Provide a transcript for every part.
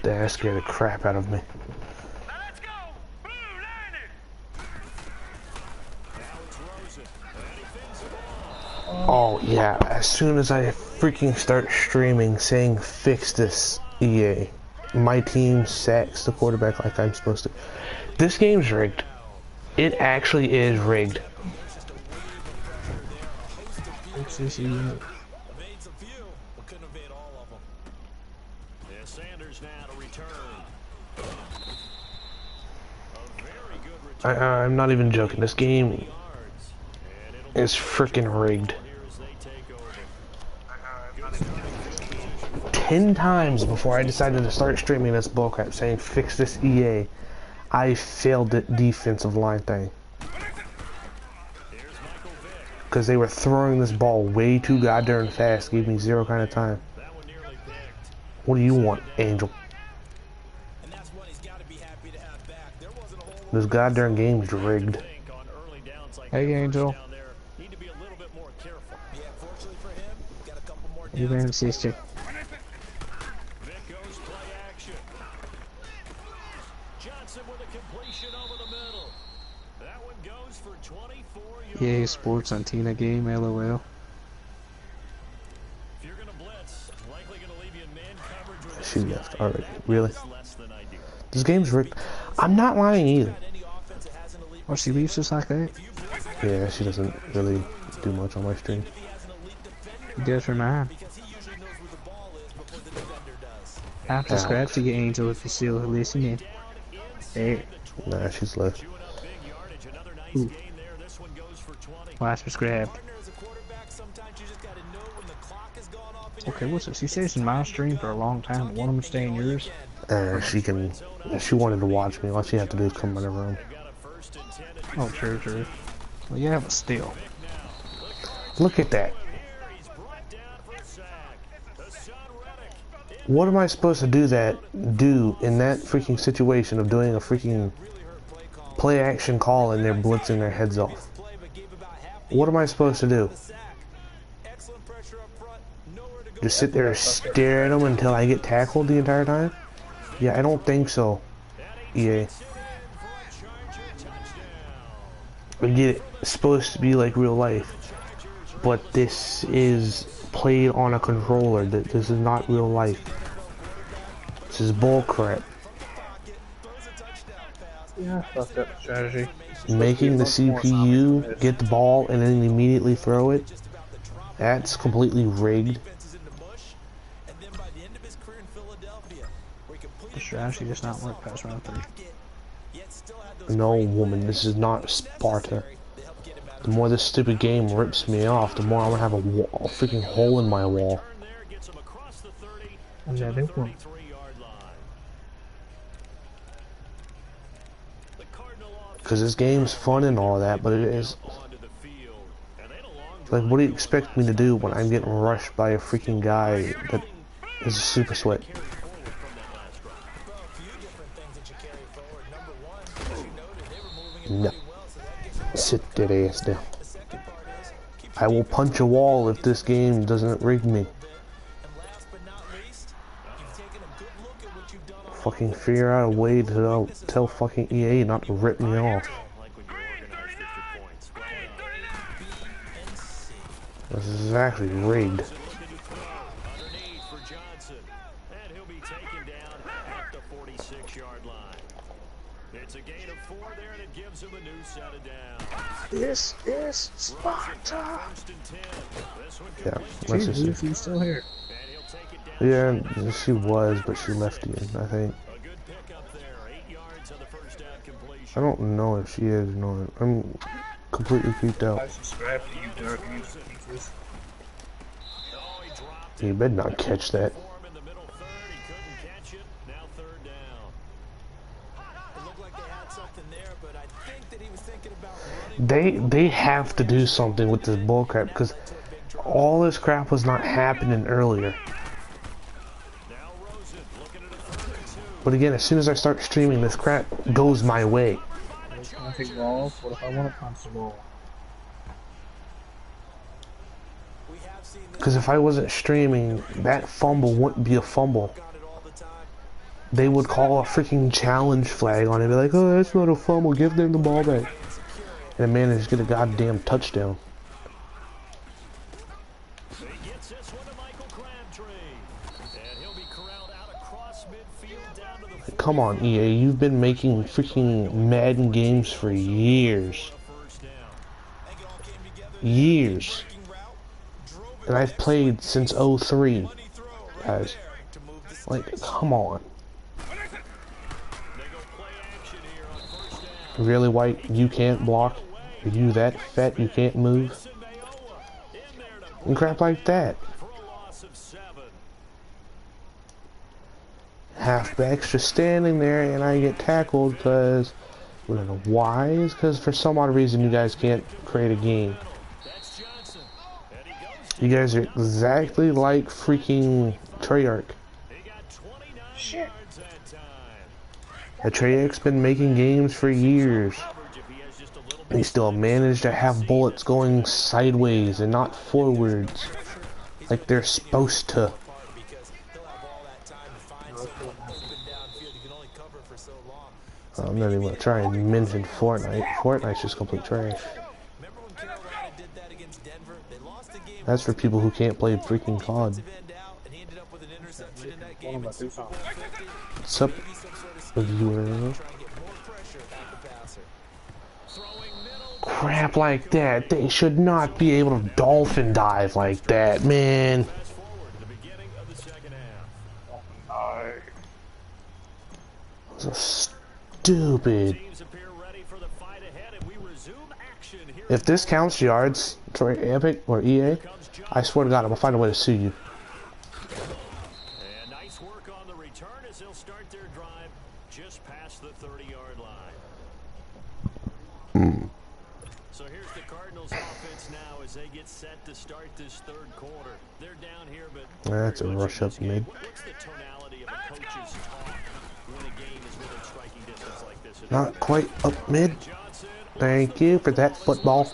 That scared the crap out of me. Oh yeah, as soon as I freaking start streaming saying fix this EA, my team sacks the quarterback like I'm supposed to. This game's rigged. It actually is rigged. I'm not even joking. This game is freaking rigged. 10 times before I decided to start streaming this bullcrap saying fix this EA, I failed the defensive line thing. Because they were throwing this ball way too goddamn fast, gave me zero kind of time. What do you want, Angel? This goddamn game's rigged. Hey, Angel. You better sister. EA Sports on Tina game, LOL. She left already. Really? This game's rigged. I'm not lying either. Oh, she leaves just like that? Yeah, she doesn't really do much on my stream. She does for mine. I'll subscribe to you, Angel, if you're still listening. Hey. Nah, she's left. Ooh. Why subscribe? Okay, what's this? She says in my stream for a long time. Want them to stay in yours? She can. If she wanted to watch me, all she have to do is come in the room. Oh, true. Well, yeah, but still. Look at that. What am I supposed to do in that freaking situation of doing a freaking play action call and they're blitzing their heads off? What am I supposed to do? Just sit there and stare at them until I get tackled the entire time? Yeah, I don't think so, EA. I get it. It's supposed to be like real life, but this is played on a controller. This is not real life. This is bullcrap. Yeah, fucked up strategy. Making the CPU get the ball and then immediately throw it, that's completely rigged. The strategy does not work past round 3. No, woman, this is not Sparta. The more this stupid game rips me off, the more I'm gonna have a freaking hole in my wall. Another one. Because this game's fun and all that, but it is... Like, what do you expect me to do when I'm getting rushed by a freaking guy that is a super sweat? No. Sit that ass down. I will punch a wall if this game doesn't rig me. Fucking figure out a way to tell fucking EA not to rip me off. This is actually rigged. This is Sparta. Yeah, let's just see. She's still here. Yeah, she was, but she left again, I think. I don't know if she is or not. I'm completely creeped out. I subscribe to you, Dark Angel Pieces. You better not catch that. They have to do something with this bullcrap because all this crap was not happening earlier. But again, as soon as I start streaming, this crap goes my way. I think balls. What if I want to punch the ball? Because if I wasn't streaming, that fumble wouldn't be a fumble. They would call a freaking challenge flag on it and be like, oh, that's not a fumble, give them the ball back. And the man is get a goddamn touchdown. Come on, EA, you've been making freaking Madden games for years. Years. And I've played since '03, guys. Like, come on. Really, White, you can't block? Are you that fat you can't move? And crap like that. Halfback's just standing there and I get tackled because, I don't know why, it's because for some odd reason you guys can't create a game. You guys are exactly like freaking Treyarch. Shit. Treyarch's been making games for years. They still manage to have bullets going sideways and not forwards like they're supposed to. I'm not even gonna try and mention Fortnite. Fortnite's just complete trash. That's for people who can't play freaking COD. What's up, viewer? Crap like that. They should not be able to dolphin dive like that, man. So stupid. If this counts yards, Troy Epic or EA, I swear to God, I'm gonna find a way to sue you. And nice work on the return as they'll start their drive just past the 30-yard line. So here's the Cardinals offense now as they get set to start this third quarter. They're down here, but that's a rush up mid. what's the tonality of a coach's talk when a game is within striking distance like this? Not quite up mid. Thank you for that football.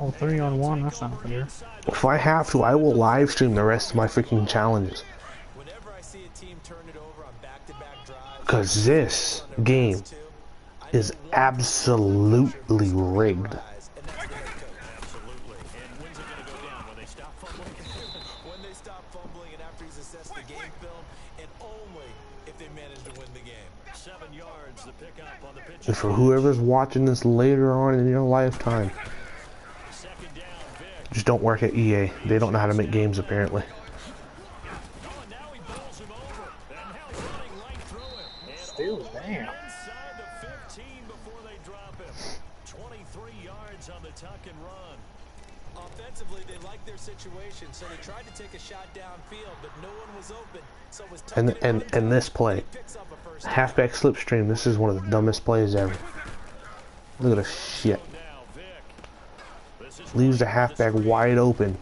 Oh, 3-on-1, that's not fair. If I have to, I will live stream the rest of my freaking challenges. Because this game is absolutely rigged. And for whoever's watching this later on in your lifetime, just don't work at EA. They don't know how to make games, apparently. Still, damn. 23 yards on the tuck and run. Offensively, they liked their situation, so they tried to take a shot downfield, but no one was open. So it was and this play, halfback slipstream. This is one of the dumbest plays ever. Look at this shit. Leaves the halfback wide open.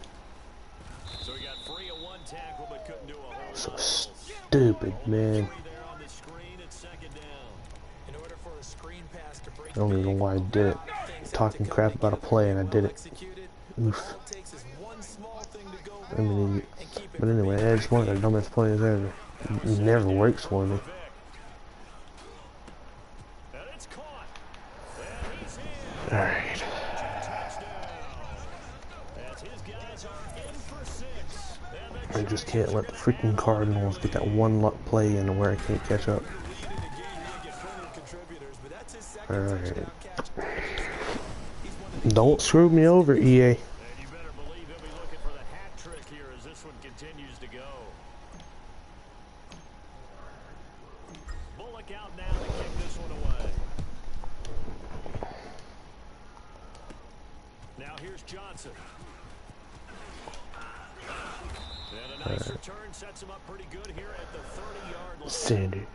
So stupid, man. I don't even know why I did it. Talking crap about a play and I did it. Oof. I'm an idiot. But anyway, it's one of the dumbest plays ever. It never works for me. Alright. I just can't let the freaking Cardinals get that one luck play in where I can't catch up. Alright. Don't screw me over, EA. Now here's Johnson. And a nice return sets him up pretty good here at the 30-yard line. Sanders.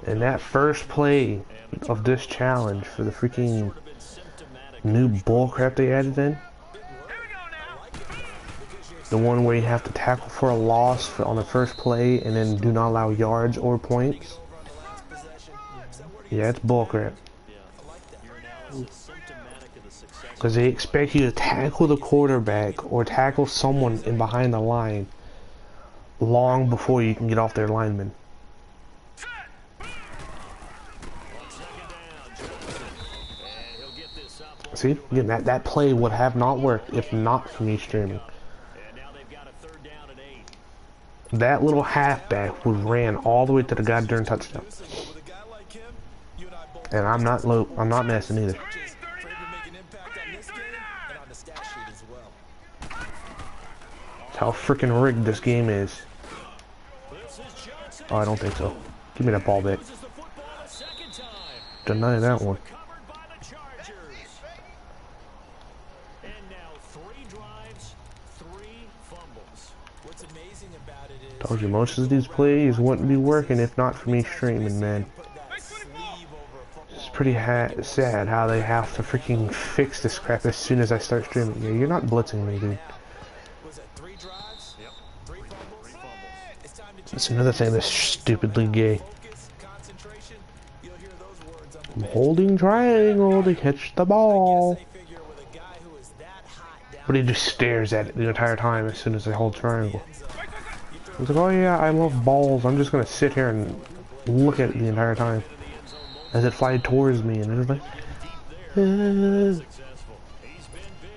And that first play of this challenge for the freaking new bullcrap they added in, the one where you have to tackle for a loss on the first play and then do not allow yards or points, yeah, it's bullcrap. Because they expect you to tackle the quarterback or tackle someone in behind the line long before you can get off their lineman. See, again, that play would have not worked if not for me streaming. That little halfback who ran all the way to the goddamn touchdown. And I'm not messing either. That's how freaking rigged this game is. Oh, I don't think so. Give me that ball back. Deny that one. Told you most of these plays wouldn't be working if not for me streaming, man. It's pretty sad how they have to freaking fix this crap as soon as I start streaming. Yeah, you're not blitzing me, dude. That's another thing that's stupidly gay. I'm holding triangle to catch the ball. But he just stares at it the entire time as soon as I hold triangle. He's like, oh yeah, I love balls. I'm just gonna sit here and look at it the entire time as it flies towards me, and it's like,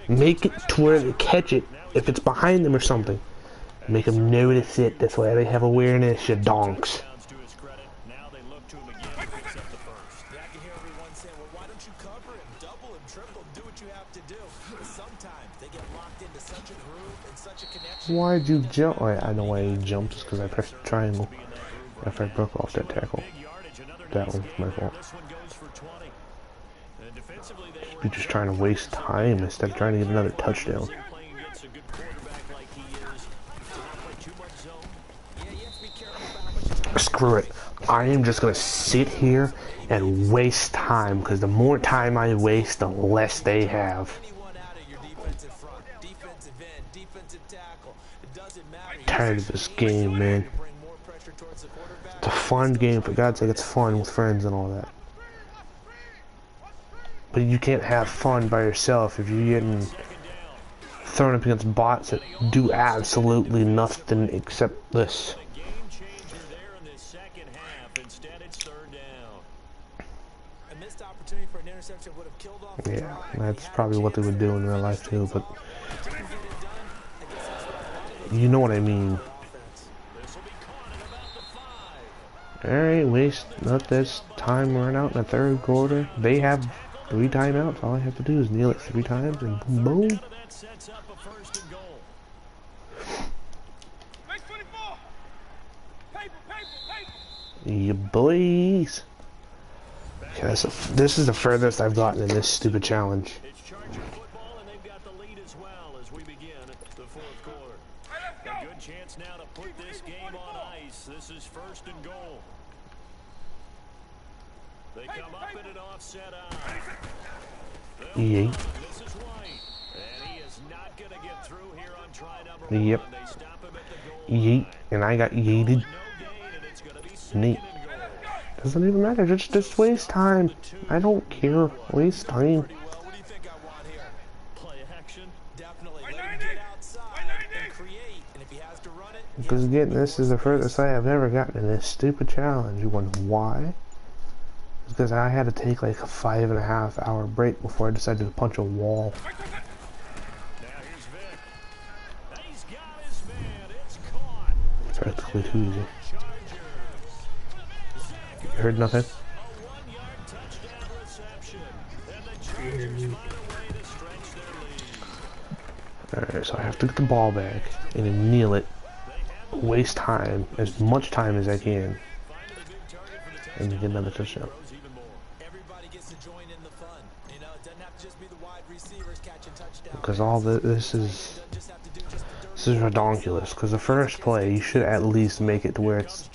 make it to where they catch it if it's behind them or something. Make them notice it. That's why they have awareness, you donks. Why'd you jump? Oh, I know why he jumped, is because I pressed triangle after I broke off that tackle. That was my fault. You're just trying to waste time instead of trying to get another touchdown. Screw it. I am just going to sit here and waste time, because the more time I waste, the less they have. Tired of this game, man. It's a fun game, for God's sake. It's fun with friends and all that. But you can't have fun by yourself if you're getting thrown up against bots that do absolutely nothing except this. Yeah, that's probably what they would do in real life too, but you know what I mean. Alright, let this time run out in the third quarter. They have 3 timeouts. All I have to do is kneel it 3 times and boom. Yeah, boys. Okay, this is the furthest I've gotten in this stupid challenge. Yeet. Yep. Yeet. And I got yeeted. Neat. Doesn't even matter. Just waste time. I don't care. Waste time. Because again, this is the furthest I have ever gotten in this stupid challenge. You wonder why? Because I had to take like a 5.5 hour break before I decided to punch a wall. Practically too easy. You heard nothing? Alright, so I have to get the ball back and then kneel it. Waste time, as much time as I can. And get another touchdown. Because all this is ridiculous. Because the first play, you should at least make it to where it's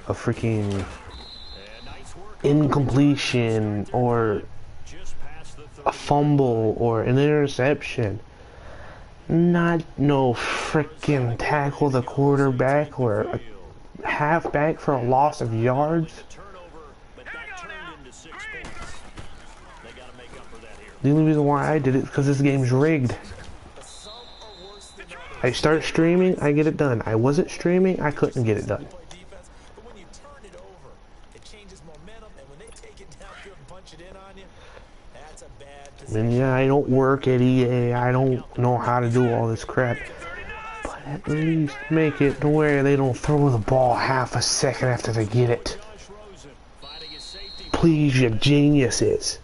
a freaking incompletion or a fumble or an interception. Not no freaking tackle the quarterback or a halfback for a loss of yards. The only reason why I did it is because this game's rigged. I start streaming, I get it done. I wasn't streaming, I couldn't get it done. And yeah, I don't work at EA, I don't know how to do all this crap. But at least make it to where they don't throw the ball half a second after they get it. Please, you geniuses.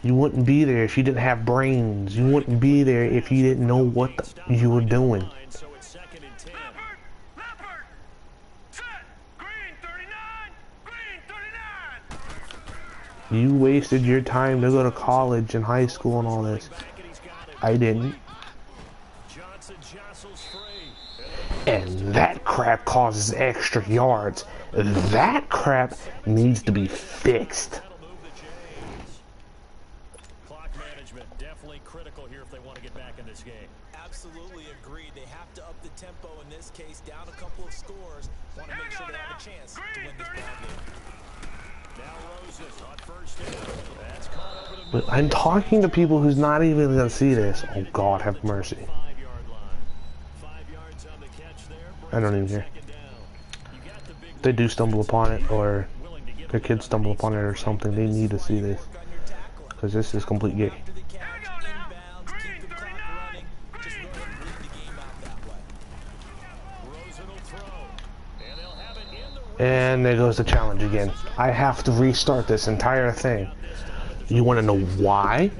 You wouldn't be there if you didn't have brains. You wouldn't be there if you didn't know what you were doing. You wasted your time to go to college and high school and all this. I didn't. And that crap causes extra yards. That crap needs to be fixed. Clock management definitely critical here if they want to get back in this game. Absolutely agreed. They have to up the tempo in this case, down a couple of scores. Want to make sure they have a chance to win this ball game. But I'm talking to people who's not even gonna see this. Oh God, have mercy. I don't even care. They do stumble upon it, or their kids stumble upon it or something. They need to see this, because this is complete gay. And there goes the challenge again. I have to restart this entire thing. You want to know why?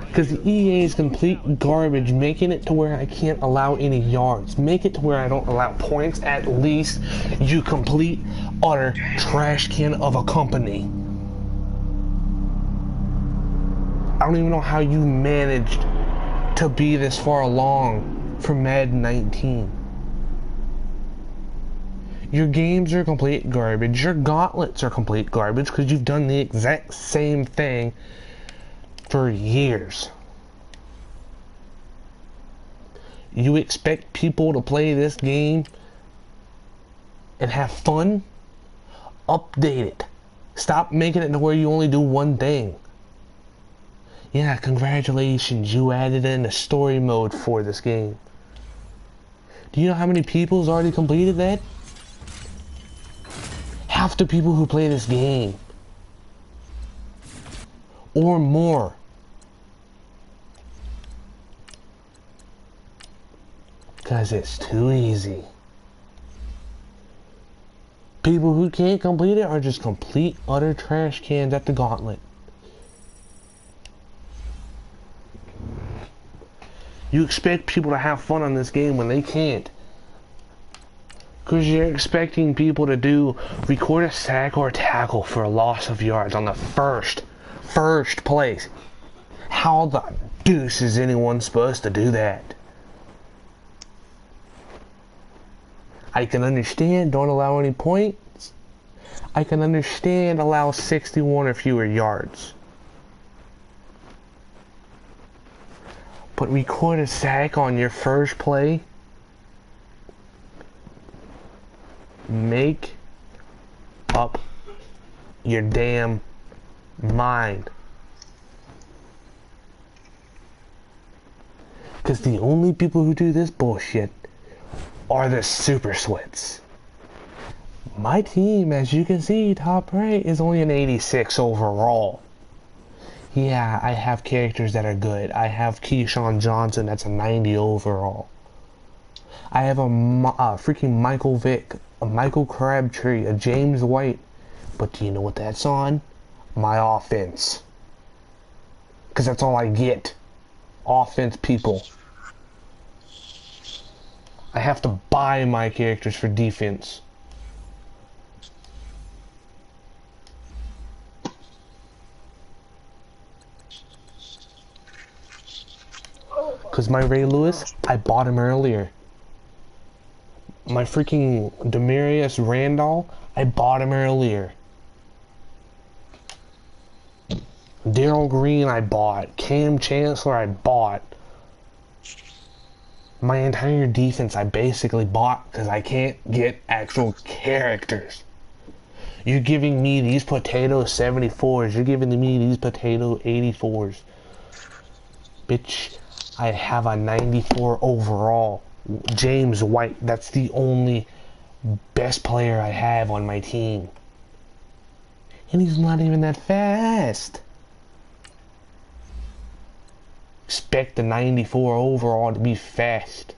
Because the EA is complete garbage, making it to where I can't allow any yards. Make it to where I don't allow points at least. You complete, utter trash can of a company. I don't even know how you managed to be this far along for Madden 19. Your games are complete garbage. Your gauntlets are complete garbage because you've done the exact same thing for years. You expect people to play this game and have fun? Update it. Stop making it to where you only do one thing. Yeah, congratulations, you added in a story mode for this game. Do you know how many people's already completed that? Half the people who play this game. Or more. Because it's too easy. People who can't complete it are just complete, utter trash cans at the gauntlet. You expect people to have fun on this game when they can't. Because you're expecting people to record a sack or a tackle for a loss of yards on the first place. How the deuce is anyone supposed to do that? I can understand don't allow any points. I can understand allow 61 or fewer yards. But record a sack on your first play? Make up your damn mind. Because the only people who do this bullshit are the super sweats. My team, as you can see, top right, is only an 86 overall. Yeah, I have characters that are good. I have Keyshawn Johnson, that's a 90 overall. I have a freaking Michael Vick, a Michael Crabtree, a James White. But do you know what that's on? My offense. Because that's all I get. Offense people. I have to buy my characters for defense. Because my Ray Lewis, I bought him earlier. My freaking Demarius Randall, I bought him earlier. Darrell Green, I bought. Cam Chancellor, I bought. My entire defense, I basically bought because I can't get actual characters. You're giving me these potato 74s. You're giving me these potato 84s. Bitch, I have a 94 overall. James White, that's the only best player I have on my team. And he's not even that fast. Expect the 94 overall to be fast.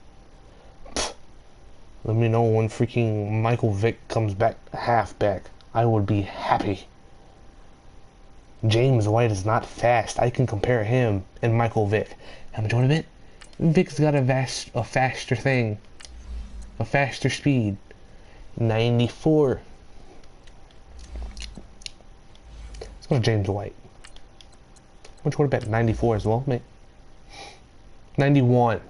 Pfft. Let me know when freaking Michael Vick comes back, halfback. I would be happy. James White is not fast. I can compare him and Michael Vick. How much want of it? Vick's got a faster thing. A faster speed. 94. Let's go to James White. Which would have bet 94 as well, mate? 91.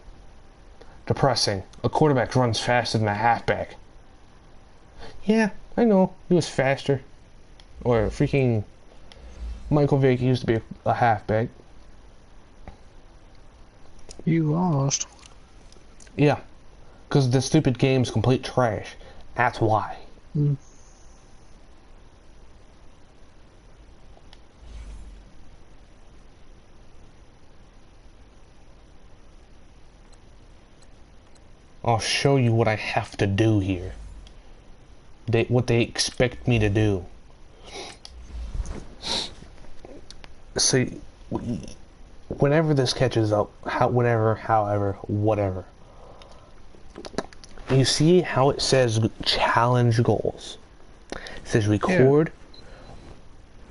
Depressing. A quarterback runs faster than a halfback. Yeah, I know. He was faster. Or freaking Michael Vick used to be a halfback. You lost. Yeah. Because the stupid game's complete trash. That's why. Mm. I'll show you what I have to do here. What they expect me to do. See, whenever this catches up, however, whatever. You see how it says challenge goals. It says record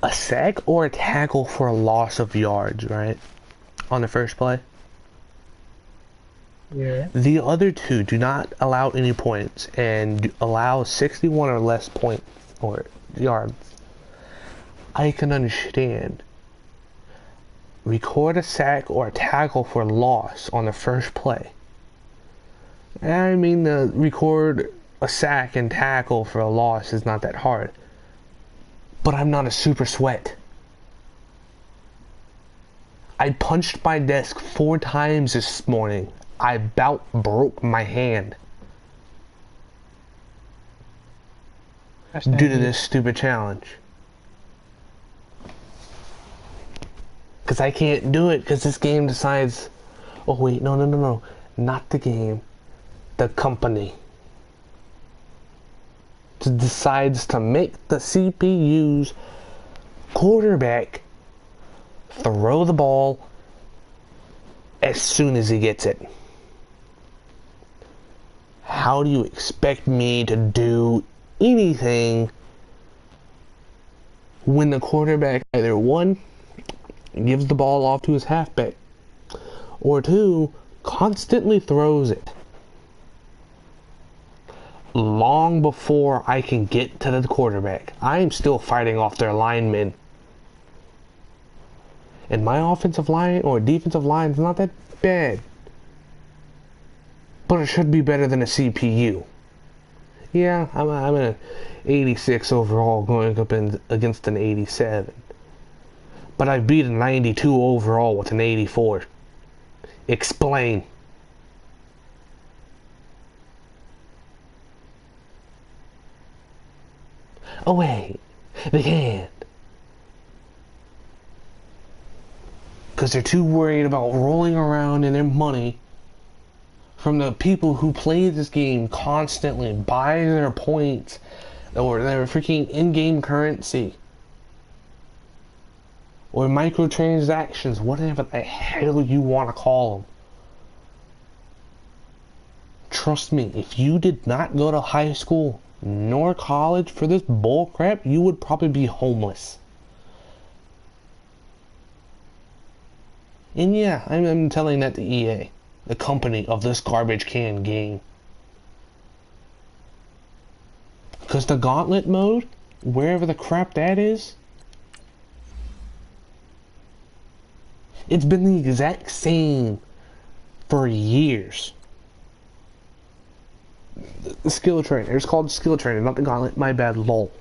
a sack or a tackle for a loss of yards, right? On the first play. Yeah. The other two do not allow any points and allow 61 or less points or yards. I can understand. Record a sack or a tackle for loss on the first play. I mean, record a sack and tackle for a loss is not that hard. But I'm not a super sweat. I punched my desk 4 times this morning. I about broke my hand. Due to this stupid challenge. Because I can't do it because this game decides... Oh wait, no. Not the game. The company. Decides to make the CPU's quarterback throw the ball as soon as he gets it. How do you expect me to do anything when the quarterback either 1, gives the ball off to his halfback, or 2, constantly throws it long before I can get to the quarterback? I'm still fighting off their linemen. And my offensive line or defensive line is not that bad. But it should be better than a CPU. Yeah, I'm an 86 overall going up against an 87. But I beat a 92 overall with an 84. Explain. Oh wait, they can't. Because they're too worried about rolling around in their money from the people who play this game constantly, buy their points or their freaking in-game currency or microtransactions, whatever the hell you want to call them. Trust me, if you did not go to high school nor college for this bull crap, you would probably be homeless. And yeah, I'm telling that to EA, the company of this garbage can game. Because the gauntlet mode, wherever the crap that is, it's been the exact same for years. The skill trainer, it's called skill trainer, not the gauntlet, my bad, lol.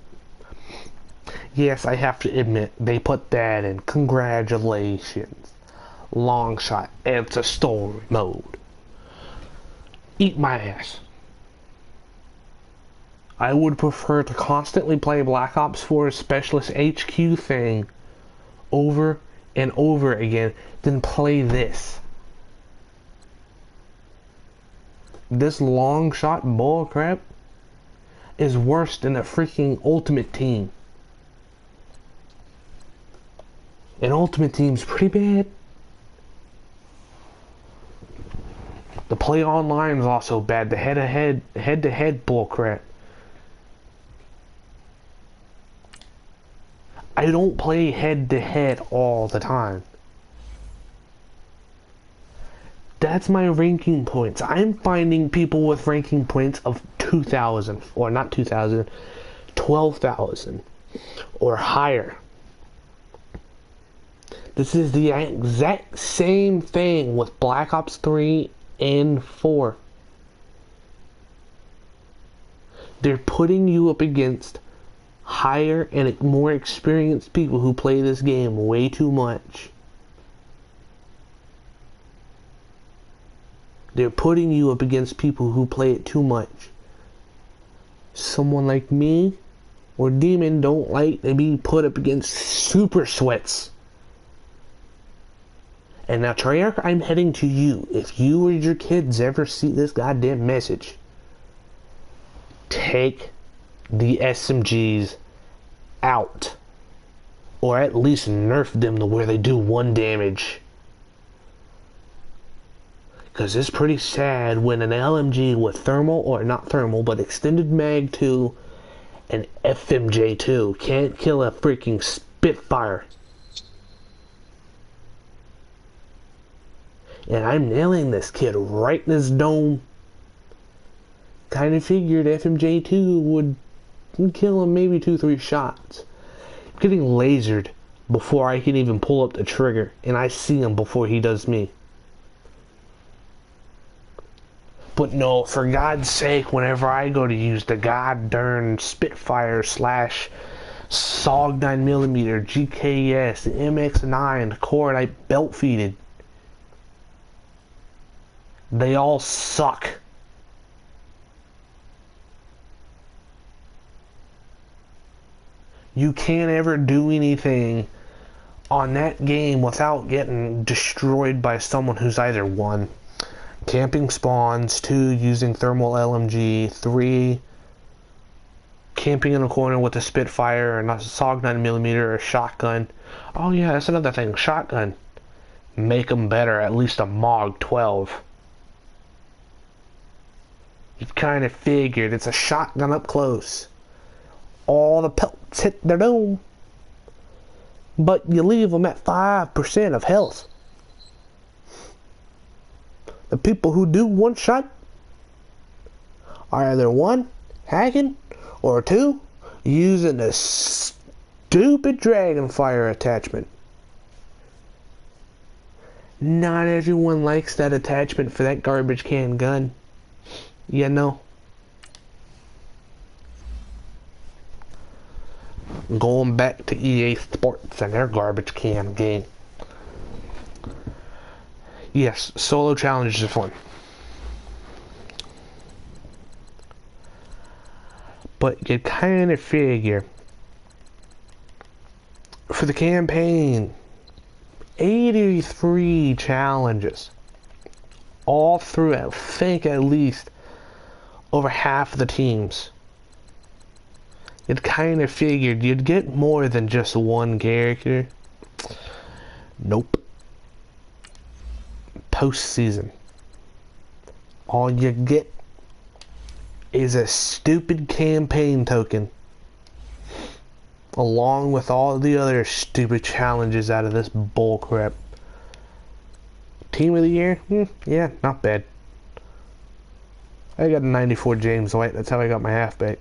Yes, I have to admit, they put that in. Congratulations. Long shot, it's a story mode. Eat my ass. I would prefer to constantly play Black Ops 4 Specialist HQ thing over and over again than play this. This long shot bull crap is worse than a freaking Ultimate Team. And Ultimate Team's pretty bad. The play online is also bad. The head-to-head bullcrap. I don't play head-to-head all the time. That's my ranking points. I'm finding people with ranking points of 2,000, or not 2,000, 12,000, or higher. This is the exact same thing with Black Ops 3 and 4. They're putting you up against higher and more experienced people who play this game way too much. They're putting you up against people who play it too much. Someone like me or Demon don't like to be put up against super sweats. And now, Treyarch, I'm heading to you. If you or your kids ever see this goddamn message, take the SMGs out. Or at least nerf them to where they do 1 damage. Because it's pretty sad when an LMG with thermal, or not thermal, but extended mag 2 and FMJ 2 can't kill a freaking Spitfire. And I'm nailing this kid right in his dome. Kind of figured FMJ 2 would kill him maybe 2-3 shots. I'm getting lasered before I can even pull up the trigger, and I see him before he does me. But no, for God's sake, whenever I go to use the goddamn Spitfire / SOG 9mm, GKS, the MX9, the core I belt feeded, they all suck. You can't ever do anything on that game without getting destroyed by someone who's either 1, camping spawns, 2, using thermal LMG, 3, camping in a corner with a Spitfire and a SOG 9mm or a shotgun. Oh yeah, that's another thing, shotgun. Make them better, at least a MOG 12. You kind of figured it's a shotgun up close. All the pelts hit their dome. But you leave them at 5% of health. The people who do 1 shot are either 1, hacking, or 2, using a stupid Dragonfire attachment. Not everyone likes that attachment for that garbage can gun. You know. Going back to EA Sports and their garbage can game. Yes, solo challenges are fun. But you kind of figure for the campaign, 83 challenges. All through, I think, at least over half of the teams. You'd kind of figured you'd get more than just 1 character. Nope. Postseason. All you get is a stupid campaign token. Along with all the other stupid challenges out of this bullcrap. Team of the year? Yeah, not bad. I got a 94 James White. That's how I got my halfback.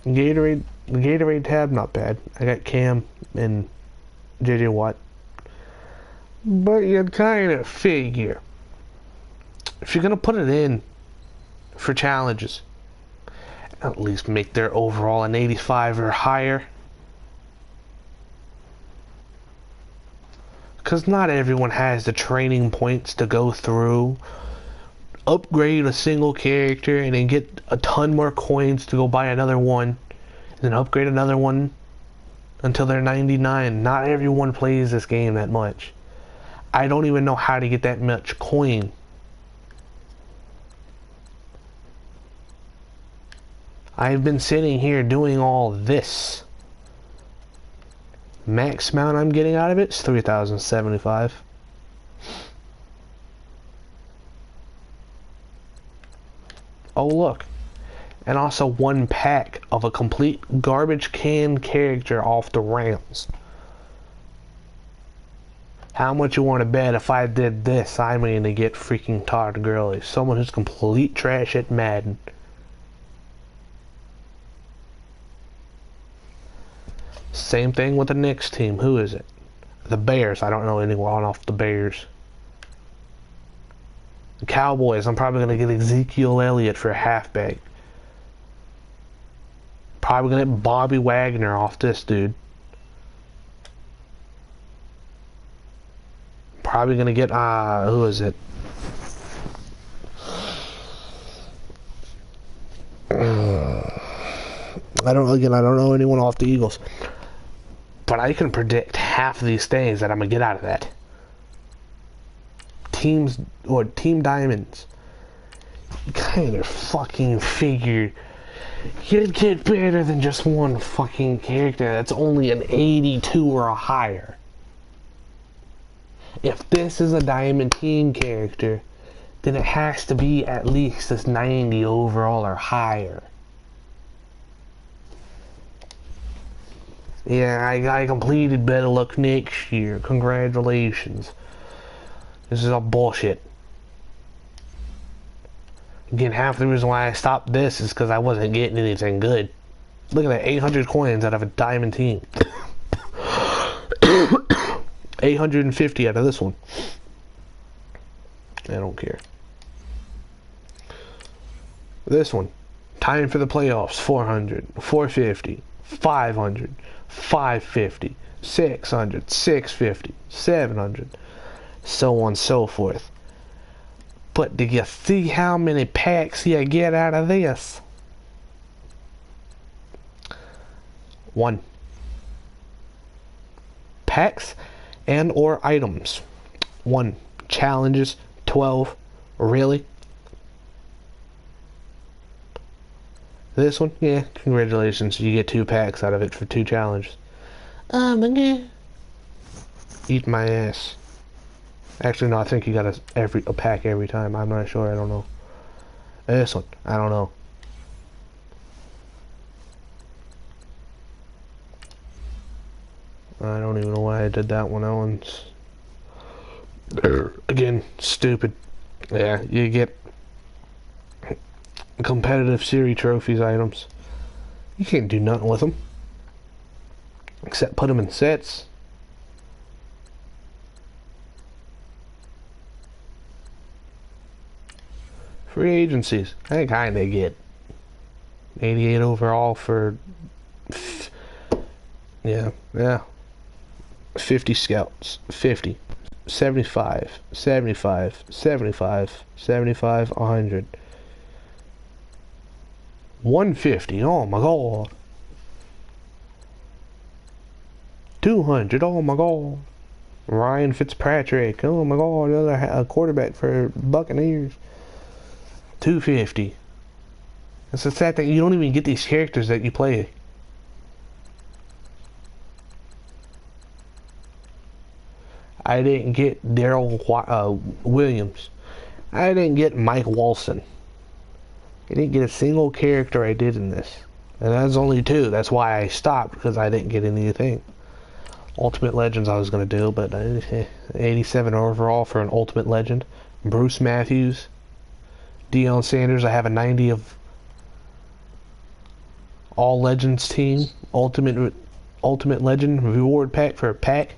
The Gatorade tab, not bad. I got Cam and JJ Watt. But you'd kind of figure, if you're going to put it in for challenges, at least make their overall an 85 or higher. Because not everyone has the training points to go through upgrade a single character and then get a ton more coins to go buy another one, and then upgrade another one until they're 99. Not everyone plays this game that much. I don't even know how to get that much coin. I've been sitting here doing all this. Max amount I'm getting out of it is 3,075. Oh look, and also one pack of a complete garbage can character off the Rams. How much you want to bet if I did this, I'm going to get freaking Todd Gurley, someone who's complete trash at Madden. Same thing with the next team. Who is it? The Bears. I don't know anyone off the Bears. The Cowboys. I'm probably going to get Ezekiel Elliott for a halfback. Probably going to get Bobby Wagner off this dude. Probably going to get, who is it? I don't know anyone off the Eagles. But I can predict half of these things that I'm going to get out of that. Teams, or Team Diamonds. You kind of fucking figured you'd get better than just one fucking character that's only an 82 or a higher. If this is a Diamond Team character, then it has to be at least this 90 overall or higher. Yeah, I completed Better Luck next year. Congratulations. This is all bullshit. Again, half the reason why I stopped this is because I wasn't getting anything good. Look at that, 800 coins out of a Diamond Team. 850 out of this one. I don't care. This one. Time for the playoffs. 400, 450, 500, 550, 600, 650, 700, so on and so forth. But do you see how many packs you get out of this? 1. Packs and or items. 1. Challenges. 12. Really? This one? Yeah, congratulations. You get 2 packs out of it for 2 challenges. Okay. Eat my ass. Actually, no, I think you got a pack every time. I'm not sure. I don't know. This one. I don't know. I don't even know why I did that one. That one's... Again, stupid. Yeah, you get competitive series trophies items. You can't do nothing with them. Except put them in sets. Free agencies. I kinda get 88 overall for... Yeah. 50 scouts. 50. 75. 75. 75. 75. 100. 150. Oh my god. 200. Oh my god. Ryan Fitzpatrick. Oh my god. Another quarterback for Buccaneers. 250. It's the sad thing. You don't even get these characters that you play. I didn't get Daryl Williams. I didn't get Mike Wilson. I didn't get a single character I did in this. And that's only 2. That's why I stopped, because I didn't get anything. Ultimate Legends I was going to do, but 87 overall for an Ultimate Legend. Bruce Matthews. Deion Sanders. I have a 90 of All Legends team. Ultimate Legend reward pack for a pack.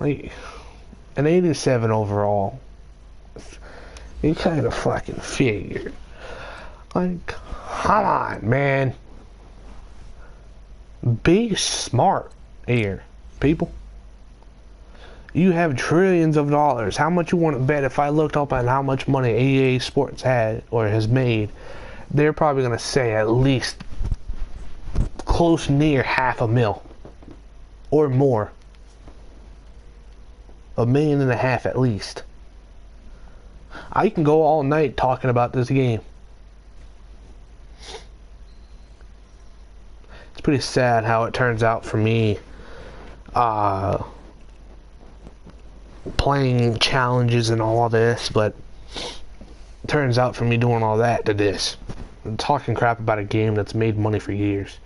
Like, an 87 overall. You kind of fucking figured. Like, come on, man. Be smart here, people. You have trillions of dollars. How much you want to bet if I looked up on how much money EA Sports had or has made, they're probably going to say at least close near $500,000 or more. $1.5 million at least. I can go all night talking about this game. It's pretty sad how it turns out for me. Playing challenges and all this, but it turns out for me doing all that to this. I'm talking crap about a game that's made money for years.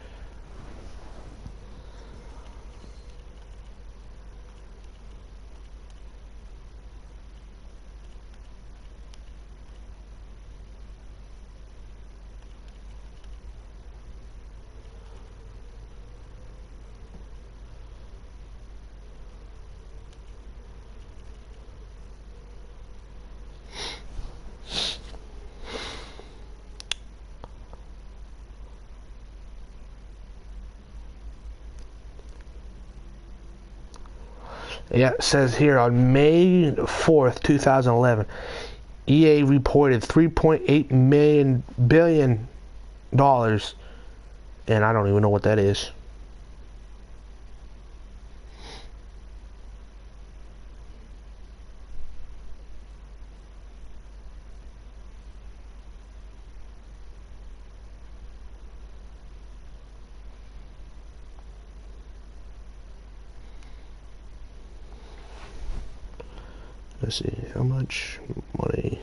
Yeah, it says here on May 4th, 2011, EA reported $3.8 billion, and I don't even know what that is. Let's see, how much money?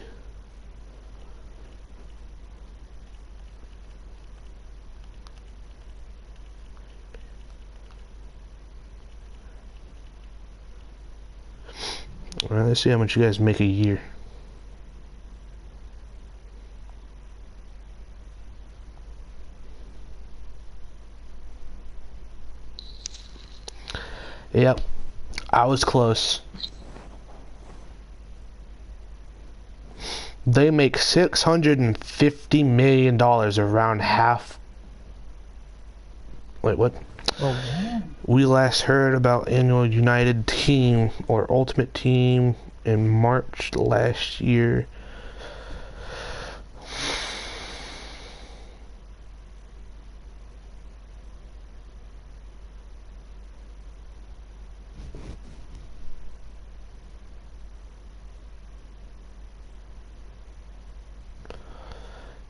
Alright, let's see how much you guys make a year. Yep, I was close. They make $650 million, around half. Wait, what? Oh, man. We last heard about annual United Team or Ultimate Team in March last year.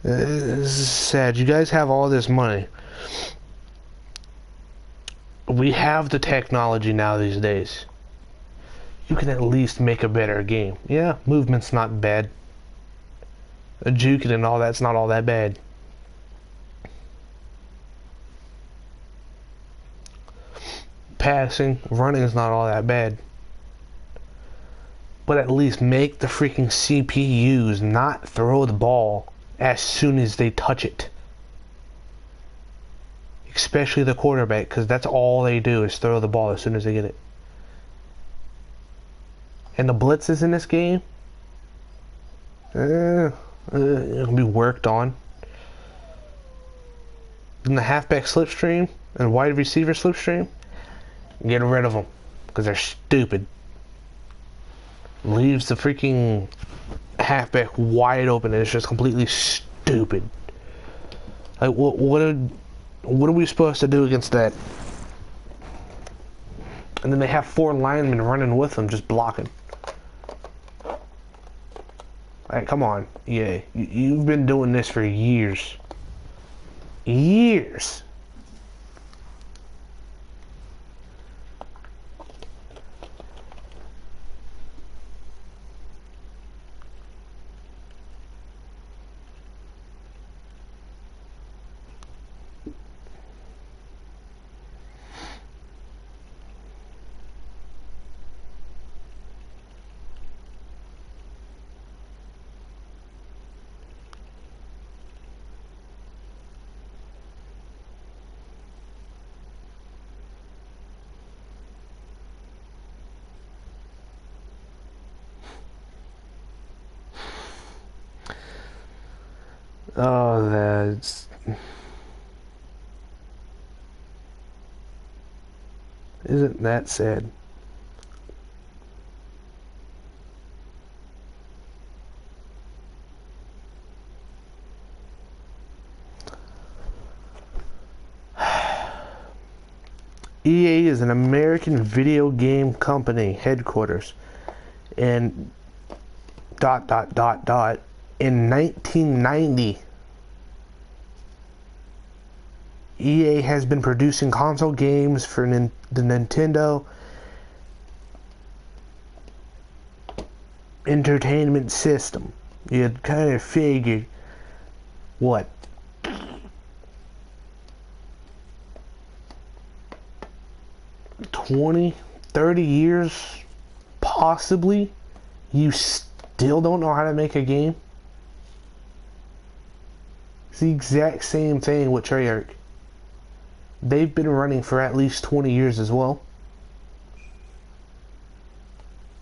This is sad. You guys have all this money. We have the technology now these days. You can at least make a better game. Yeah, movement's not bad. Juking and all that's not all that bad. Passing, running is not all that bad. But at least make the freaking CPUs not throw the ball as soon as they touch it. Especially the quarterback, because that's all they do is throw the ball as soon as they get it. And the blitzes in this game, it can be worked on. Then the halfback slipstream and wide receiver slipstream, get rid of them because they're stupid. Leaves the freaking halfback wide open and it's just completely stupid. Like what are we supposed to do against that? And then they have 4 linemen running with them, just blocking. Like, come on, yeah, you've been doing this for years. Years. Oh, that's... Isn't that sad? EA is an American video game company headquarters in ... In 1990, EA has been producing console games for the Nintendo Entertainment System. You'd kind of figure, what, 20, 30 years, possibly, you still don't know how to make a game? It's the exact same thing with Treyarch. They've been running for at least 20 years as well.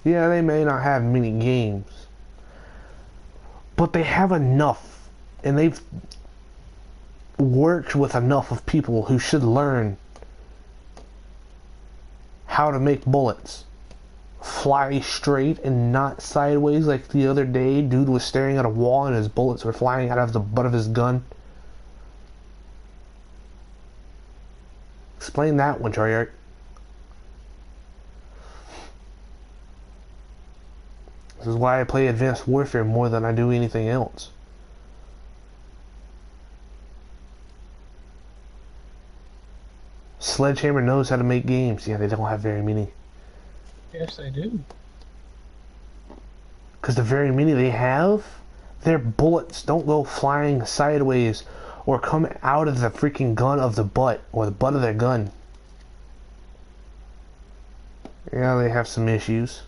Yeah, they may not have many games, but they have enough, and they've worked with enough of people who should learn how to make bullets fly straight and not sideways. Like the other day, dude was staring at a wall and his bullets were flying out of the butt of his gun. Explain that one, Treyarch. This is why I play Advanced Warfare more than I do anything else. Sledgehammer knows how to make games. Yeah, they don't have very many. Yes, they do. Because the very many they have, their bullets don't go flying sideways or come out of the freaking gun of the butt, or the butt of their gun. Yeah, they have some issues.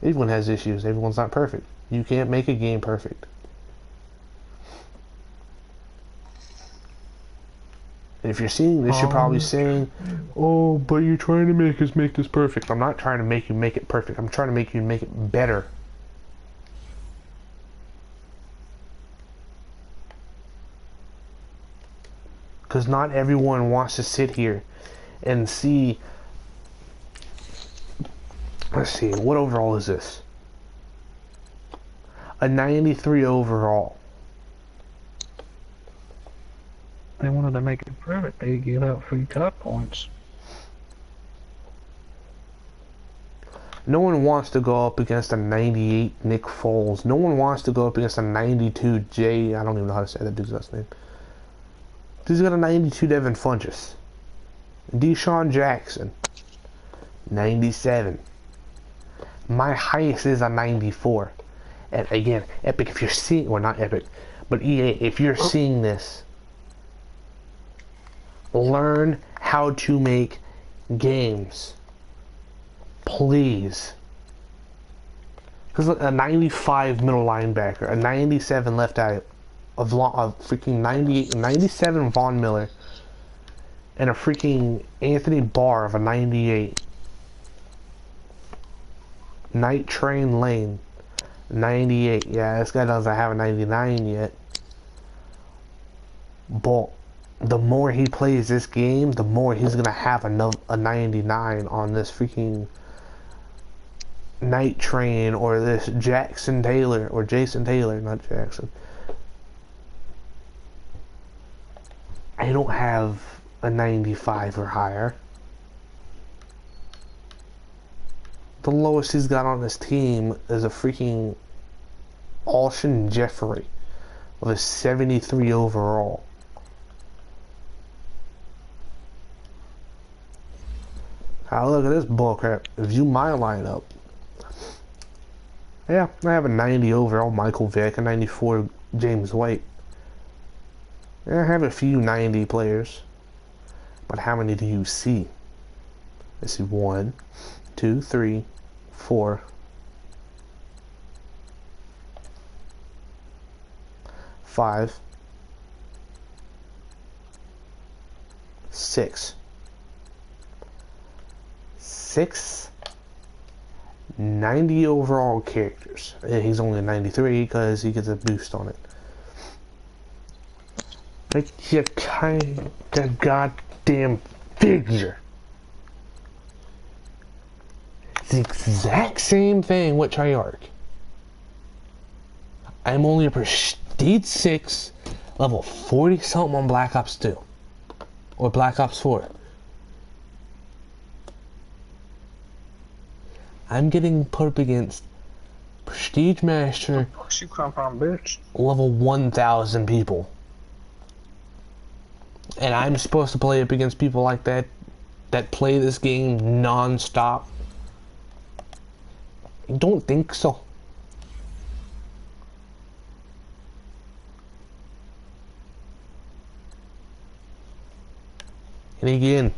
Everyone has issues. Everyone's not perfect. You can't make a game perfect. And if you're seeing this, you're probably saying, oh, but you're trying to make us make this perfect. I'm not trying to make you make it perfect. I'm trying to make you make it better. Because not everyone wants to sit here and see... Let's see, what overall is this? A 93 overall. They wanted to make it perfect. They give out free top points. No one wants to go up against a 98 Nick Foles. No one wants to go up against a 92 Jay. I don't even know how to say that dude's last name. Dude's got a 92 Devin Funchess. Deshaun Jackson. 97. My highest is a 94. And again, Epic, if you're seeing, or not Epic, but EA, if you're seeing this, learn how to make games. Please. Because a 95 middle linebacker, a 97 left eye, of freaking 98, 97 Von Miller, and a freaking Anthony Barr of a 98. Night Train Lane, 98. Yeah, this guy doesn't have a 99 yet. But the more he plays this game, the more he's gonna have a 99 on this freaking Night Train, or this Jackson Taylor, or Jason Taylor, not Jackson. I don't have a 95 or higher. The lowest he's got on his team is a freaking Alshon Jeffrey with a 73 overall. Ah, look at this bullcrap. View my lineup. Yeah, I have a 90 overall Michael Vick, a 94 James White. Yeah, I have a few 90 players. But how many do you see? Let's see, 1, 2, 3, 4, 5, 6. 6 90 overall characters. And he's only a 93 because he gets a boost on it. Like, you kind of goddamn figure. It's the exact same thing with Treyarch. I'm only a Prestige 6, level 40 something on Black Ops 2. Or Black Ops 4. I'm getting put up against Prestige Master You come from, bitch. level 1,000 people. And I'm supposed to play up against people like that play this game non-stop? I don't think so. And again,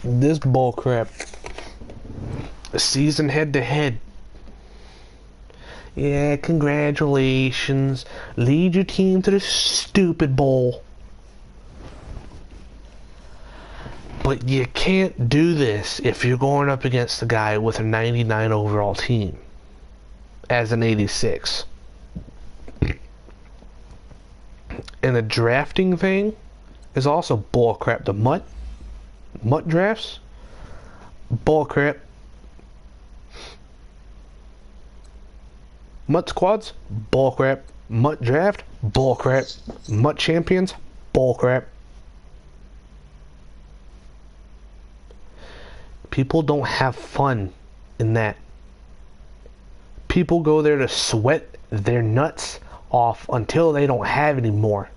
this bullcrap. A season head-to-head. Yeah, congratulations. Lead your team to the stupid bowl. But you can't do this if you're going up against a guy with a 99 overall team as an 86. And the drafting thing is also bullcrap. The MUT drafts, bullcrap. MUT squads, bullcrap. MUT draft, bullcrap. MUT champions, bullcrap. People don't have fun in that. People go there to sweat their nuts off until they don't have any more.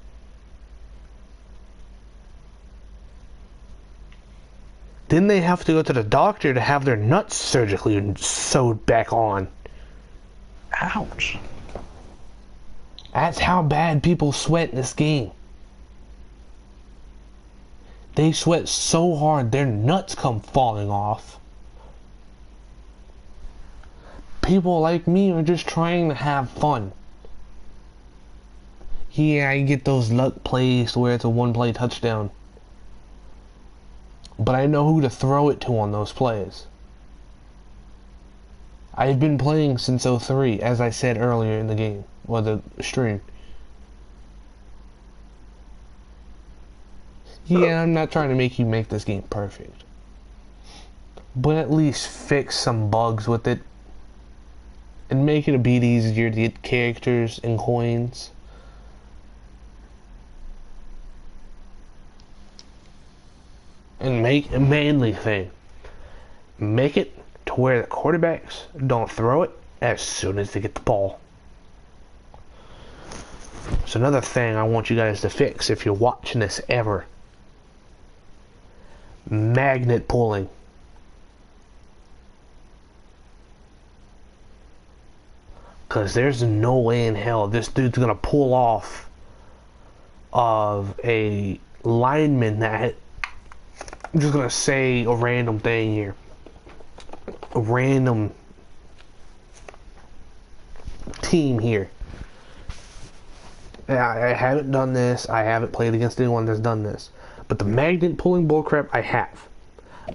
Then they have to go to the doctor to have their nuts surgically sewed back on. Ouch. That's how bad people sweat in this game. They sweat so hard their nuts come falling off. People like me are just trying to have fun. Yeah, I get those luck plays where it's a one-play touchdown. But I know who to throw it to on those plays. I've been playing since 03, as I said earlier in the game, or the stream. Yeah, I'm not trying to make you make this game perfect. But at least fix some bugs with it. And make it a bit easier to get characters and coins. And make a mainly thing. Make it to where the quarterbacks don't throw it as soon as they get the ball. It's another thing I want you guys to fix if you're watching this ever. Magnet pulling. Because there's no way in hell this dude's going to pull off of a lineman that... I'm just going to say a random thing here. A random team here. I haven't done this. I haven't played against anyone that's done this. But the magnet pulling bullcrap, I have.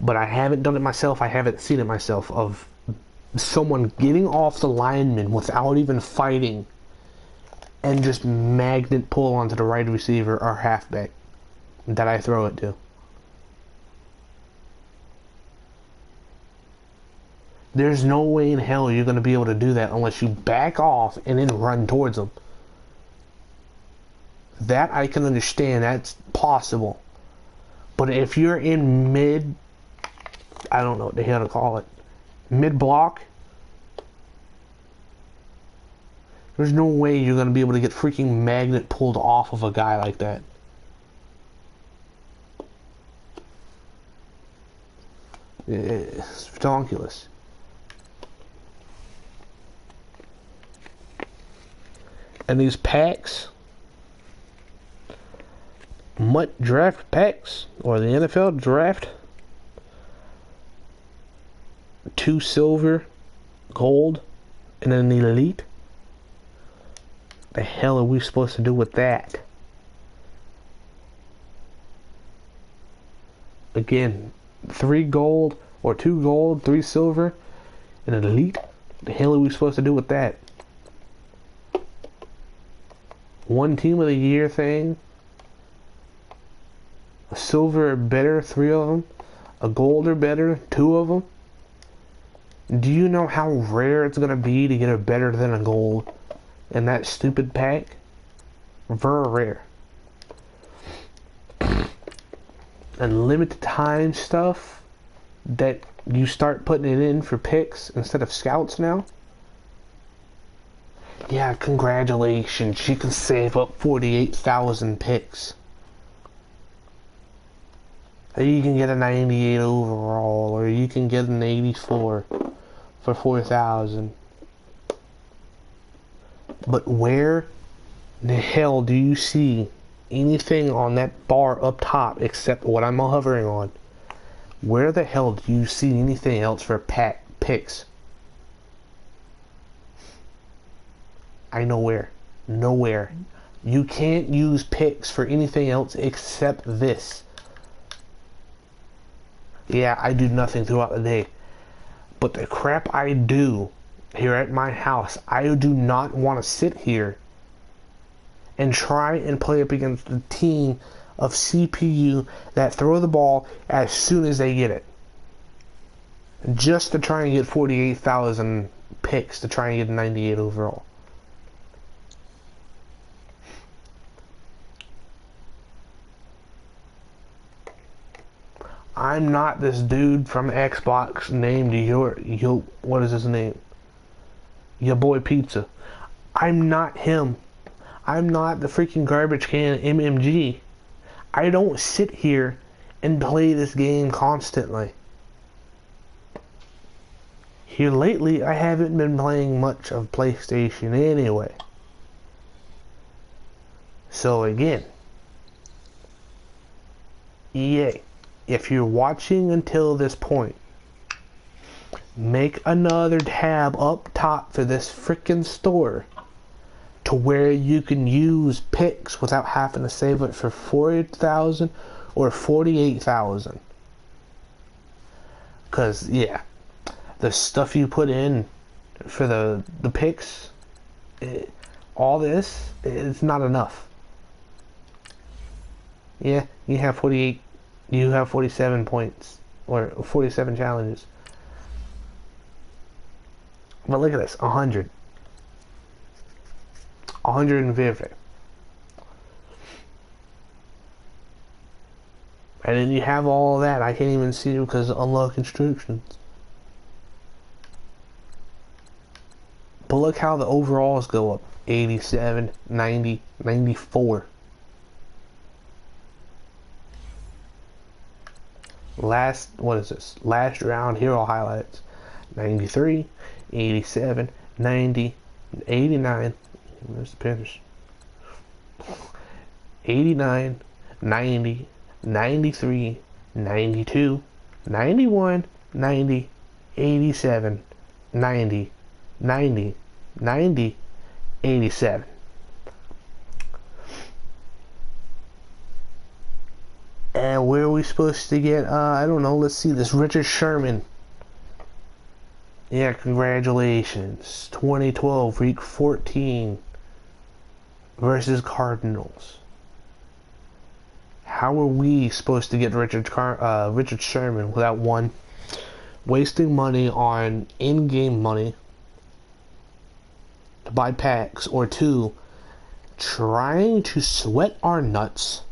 But I haven't done it myself. I haven't seen it myself of someone getting off the lineman without even fighting and just magnet pull onto the right receiver or halfback that I throw it to. There's no way in hell you're going to be able to do that unless you back off and then run towards them. That I can understand. That's possible. But if you're in mid... I don't know what the hell to call it. Mid-block, there's no way you're going to be able to get freaking magnet pulled off of a guy like that. It's ridiculous. And these packs, MUT draft packs, or the NFL draft, 2 silver, gold, and an elite. The hell are we supposed to do with that? Again, 3 gold, or 2 gold, 3 silver, and an elite. The hell are we supposed to do with that? 1 team of the year thing. A silver or better, 3 of them. A gold or better, 2 of them. Do you know how rare it's going to be to get a better than a gold in that stupid pack? Very rare. And limited time stuff. that you start putting it in for picks instead of scouts now? Yeah, congratulations. You can save up 48,000 picks. You can get a 98 overall, or you can get an 84 for 4,000. But where the hell do you see anything on that bar up top except what I'm hovering on? Where the hell do you see anything else for picks? I know where. Nowhere. You can't use picks for anything else except this. Yeah, I do nothing throughout the day. But the crap I do here at my house, I do not want to sit here and try and play up against the team of CPU that throw the ball as soon as they get it. Just to try and get 48,000 picks to try and get a 98 overall. I'm not this dude from Xbox named what is his name? Your boy Pizza. I'm not him. I'm not the freaking garbage can MMG. I don't sit here and play this game constantly. Here lately, I haven't been playing much of PlayStation anyway. So again, EA, if you're watching until this point, make another tab up top for this freaking store to where you can use picks without having to save it for 40,000 or 48,000. Cause yeah, the stuff you put in for the picks, all this, it's not enough. Yeah, you have 47 points or 47 challenges. But look at this, 150. And then you have all that. I can't even see it because of unlock instructions. But look how the overalls go up. 87, 90, 94. What is this? Last round hero highlights. 93, 87, 90, 89. Where's the Panthers? 89, 90, 93, 92, 91, 90, 87, 90, 90, 90, 87. And where are we supposed to get, I don't know, let's see this, Richard Sherman. Yeah, congratulations. 2012, week 14 versus Cardinals. How are we supposed to get Richard Sherman without, one, wasting money on in-game money to buy packs, or two, trying to sweat our nuts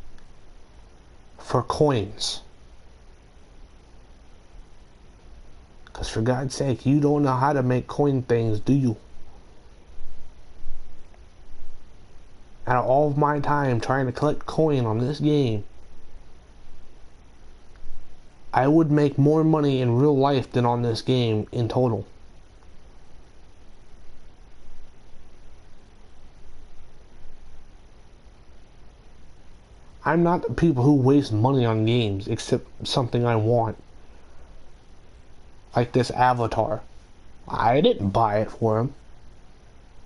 for coins? Because for God's sake, you don't know how to make coin things, do you? Out of all of my time trying to collect coin on this game, I would make more money in real life than on this game in total. I'm not the people who waste money on games except something I want. Like this avatar. I didn't buy it for him.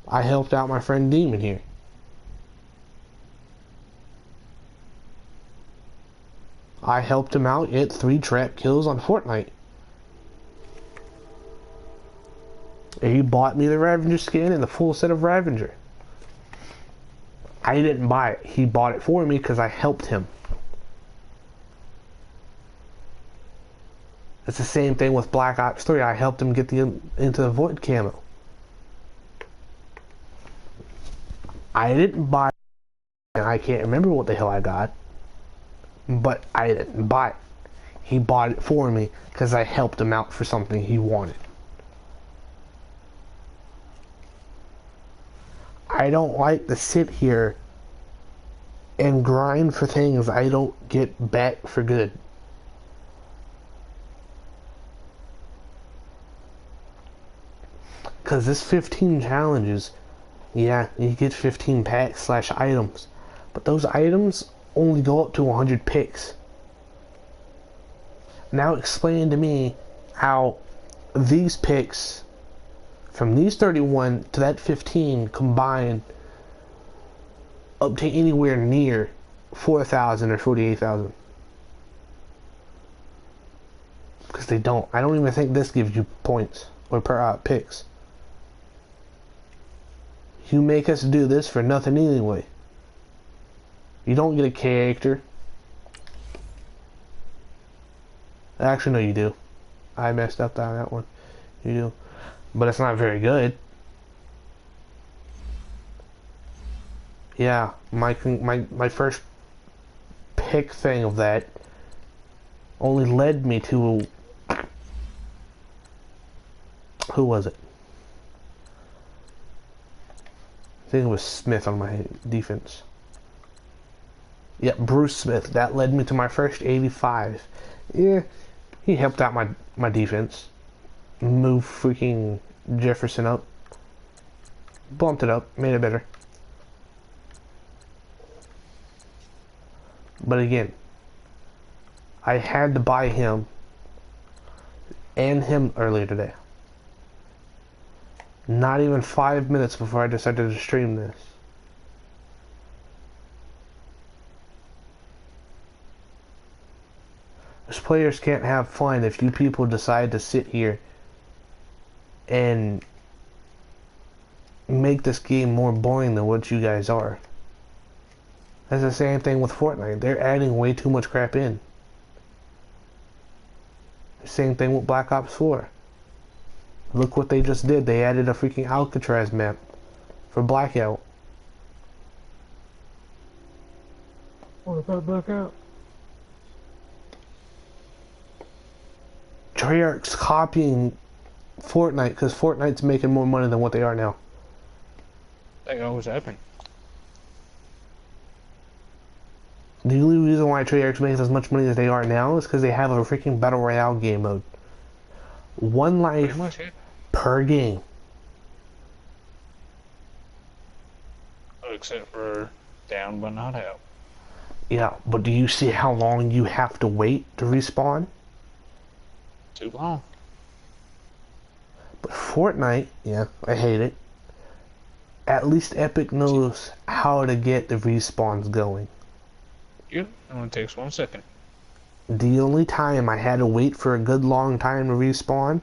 I helped out my friend Demon here. I helped him out get 3 trap kills on Fortnite. And he bought me the Ravager skin and the full set of Ravager. I didn't buy it. He bought it for me because I helped him. It's the same thing with Black Ops 3. I helped him get into the Void camo. I didn't buy it. I can't remember what the hell I got. But I didn't buy it. He bought it for me because I helped him out for something he wanted. I don't like to sit here and grind for things I don't get back for good. Because this 15 challenges, yeah, you get 15 packs slash items. But those items only go up to 100 picks. Now explain to me how these picks, from these 31 to that 15 combined, up to anywhere near 4,000 or 48,000. Because they don't. I don't even think this gives you points or per picks. You make us do this for nothing anyway. You don't get a character. Actually, no, you do. I messed up on that one. You do. But it's not very good. Yeah, my first pick thing of that only led me to... Who was it? I think it was Smith on my defense. Yeah, Bruce Smith. That led me to my first 85. Yeah, he helped out my defense. Moved freaking Jefferson up. Bumped it up. Made it better. But again, I had to buy him and him earlier today. Not even 5 minutes before I decided to stream this. Those players can't have fun if you people decide to sit here and make this game more boring than what you guys are. That's the same thing with Fortnite. They're adding way too much crap in. Same thing with Black Ops 4. Look what they just did. They added a freaking Alcatraz map for Blackout. What about Blackout? Treyarch's copying Fortnite because Fortnite's making more money than what they are now. That always happen. The only reason why Treyarch makes as much money as they are now is because they have a freaking Battle Royale game mode. One life per game. Except for down but not out. Yeah, but do you see how long you have to wait to respawn? Too long. But Fortnite, yeah, I hate it. At least Epic knows how to get the respawns going. Yep, it only takes 1 second. The only time I had to wait for a good long time to respawn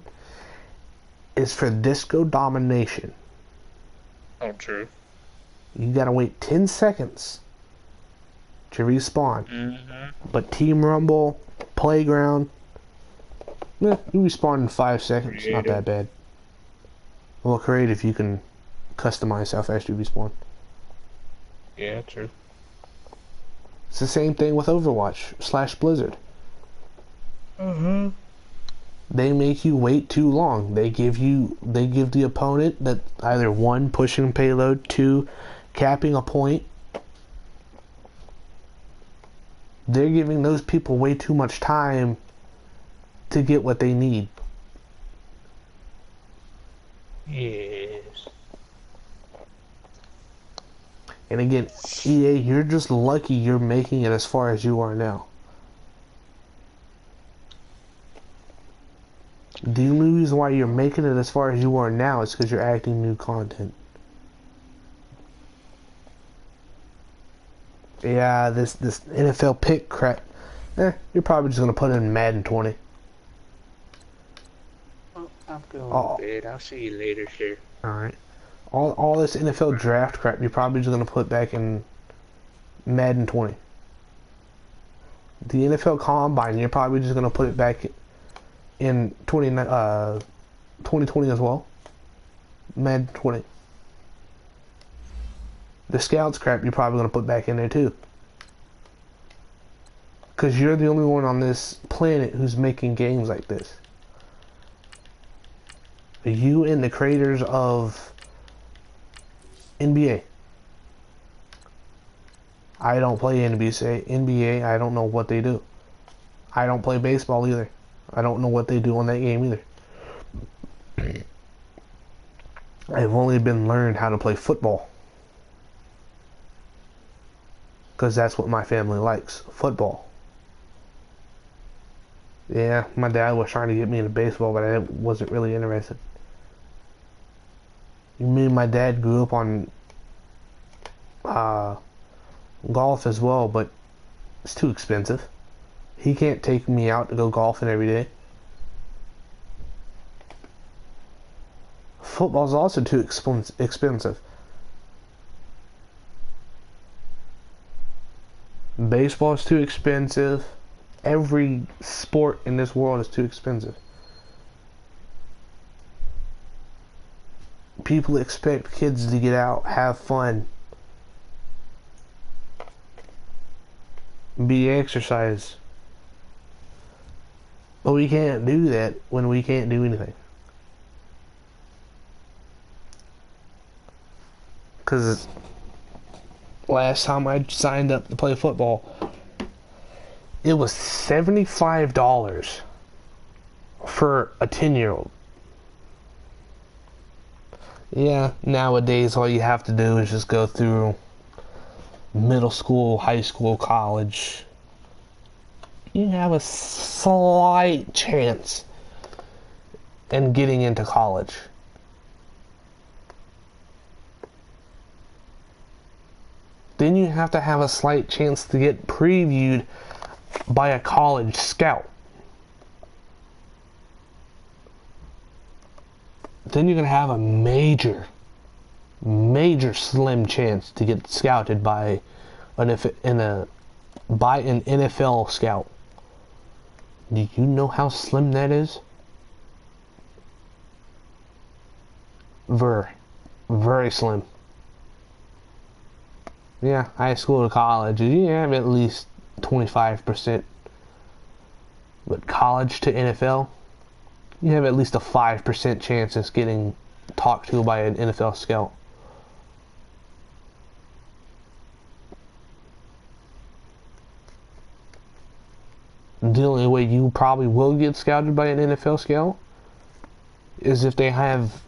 is for Disco Domination. Oh, true. You gotta wait 10 seconds to respawn. Mm-hmm. But Team Rumble, Playground, you respawn in 5 seconds. Creative. Not that bad. Well, creative, you can customize how fast you respawn. Yeah, true. It's the same thing with Overwatch / Blizzard. Mm-hmm. They make you wait too long. They give the opponent that either 1, pushing payload, 2, capping a point. They're giving those people way too much time to get what they need. Yes. And again, EA, you're just lucky you're making it as far as you are now. The only reason why you're making it as far as you are now is because you're adding new content. Yeah, this NFL pick crap. You're probably just gonna put it in Madden 20. Well, I'm going to bed. I'll see you later, sir. Alright. All this NFL draft crap, you're probably just gonna put back in Madden 20. The NFL Combine, you're probably just gonna put it back in 2020 as well. Madden 20. The Scouts crap, you're probably gonna put back in there too. Because you're the only one on this planet who's making games like this. You and the creators of NBA. I don't play NBA. I don't know what they do. I don't play baseball either. I don't know what they do on that game either. I've only been learned how to play football. Because that's what my family likes. Football. Yeah, my dad was trying to get me into baseball, but I wasn't really interested. Me and my dad grew up on golf as well, but it's too expensive. He can't take me out to go golfing every day. Football's also too expensive. Baseball is too expensive. Every sport in this world is too expensive. People expect kids to get out, have fun, be exercise. But we can't do that when we can't do anything. Because last time I signed up to play football, it was $75 for a 10-year-old. Yeah, nowadays all you have to do is just go through middle school, high school, college. You have a slight chance in getting into college. Then you have to have a slight chance to get previewed by a college scout. Then you're going to have a major slim chance to get scouted by an NFL scout. Do you know how slim that is? Very slim. Yeah, high school to college, you have at least 25%. But college to NFL, you have at least a 5% chance of getting talked to by an NFL scout. The only way you probably will get scouted by an NFL scout is if they have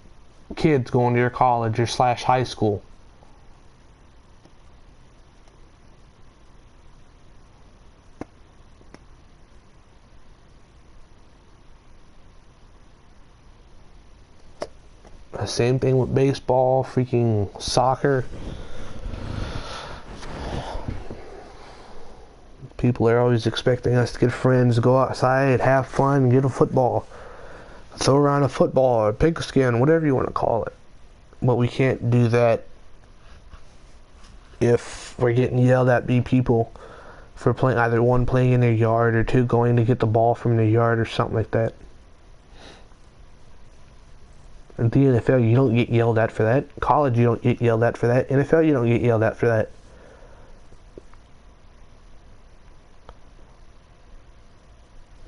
kids going to your college or / high school. The same thing with baseball, freaking soccer. People are always expecting us to get friends, go outside, have fun, get a football, throw around a football or pigskin, whatever you want to call it. But we can't do that if we're getting yelled at by people for playing, either one playing in their yard or two going to get the ball from their yard or something like that. In the NFL, you don't get yelled at for that. College, you don't get yelled at for that. NFL, you don't get yelled at for that.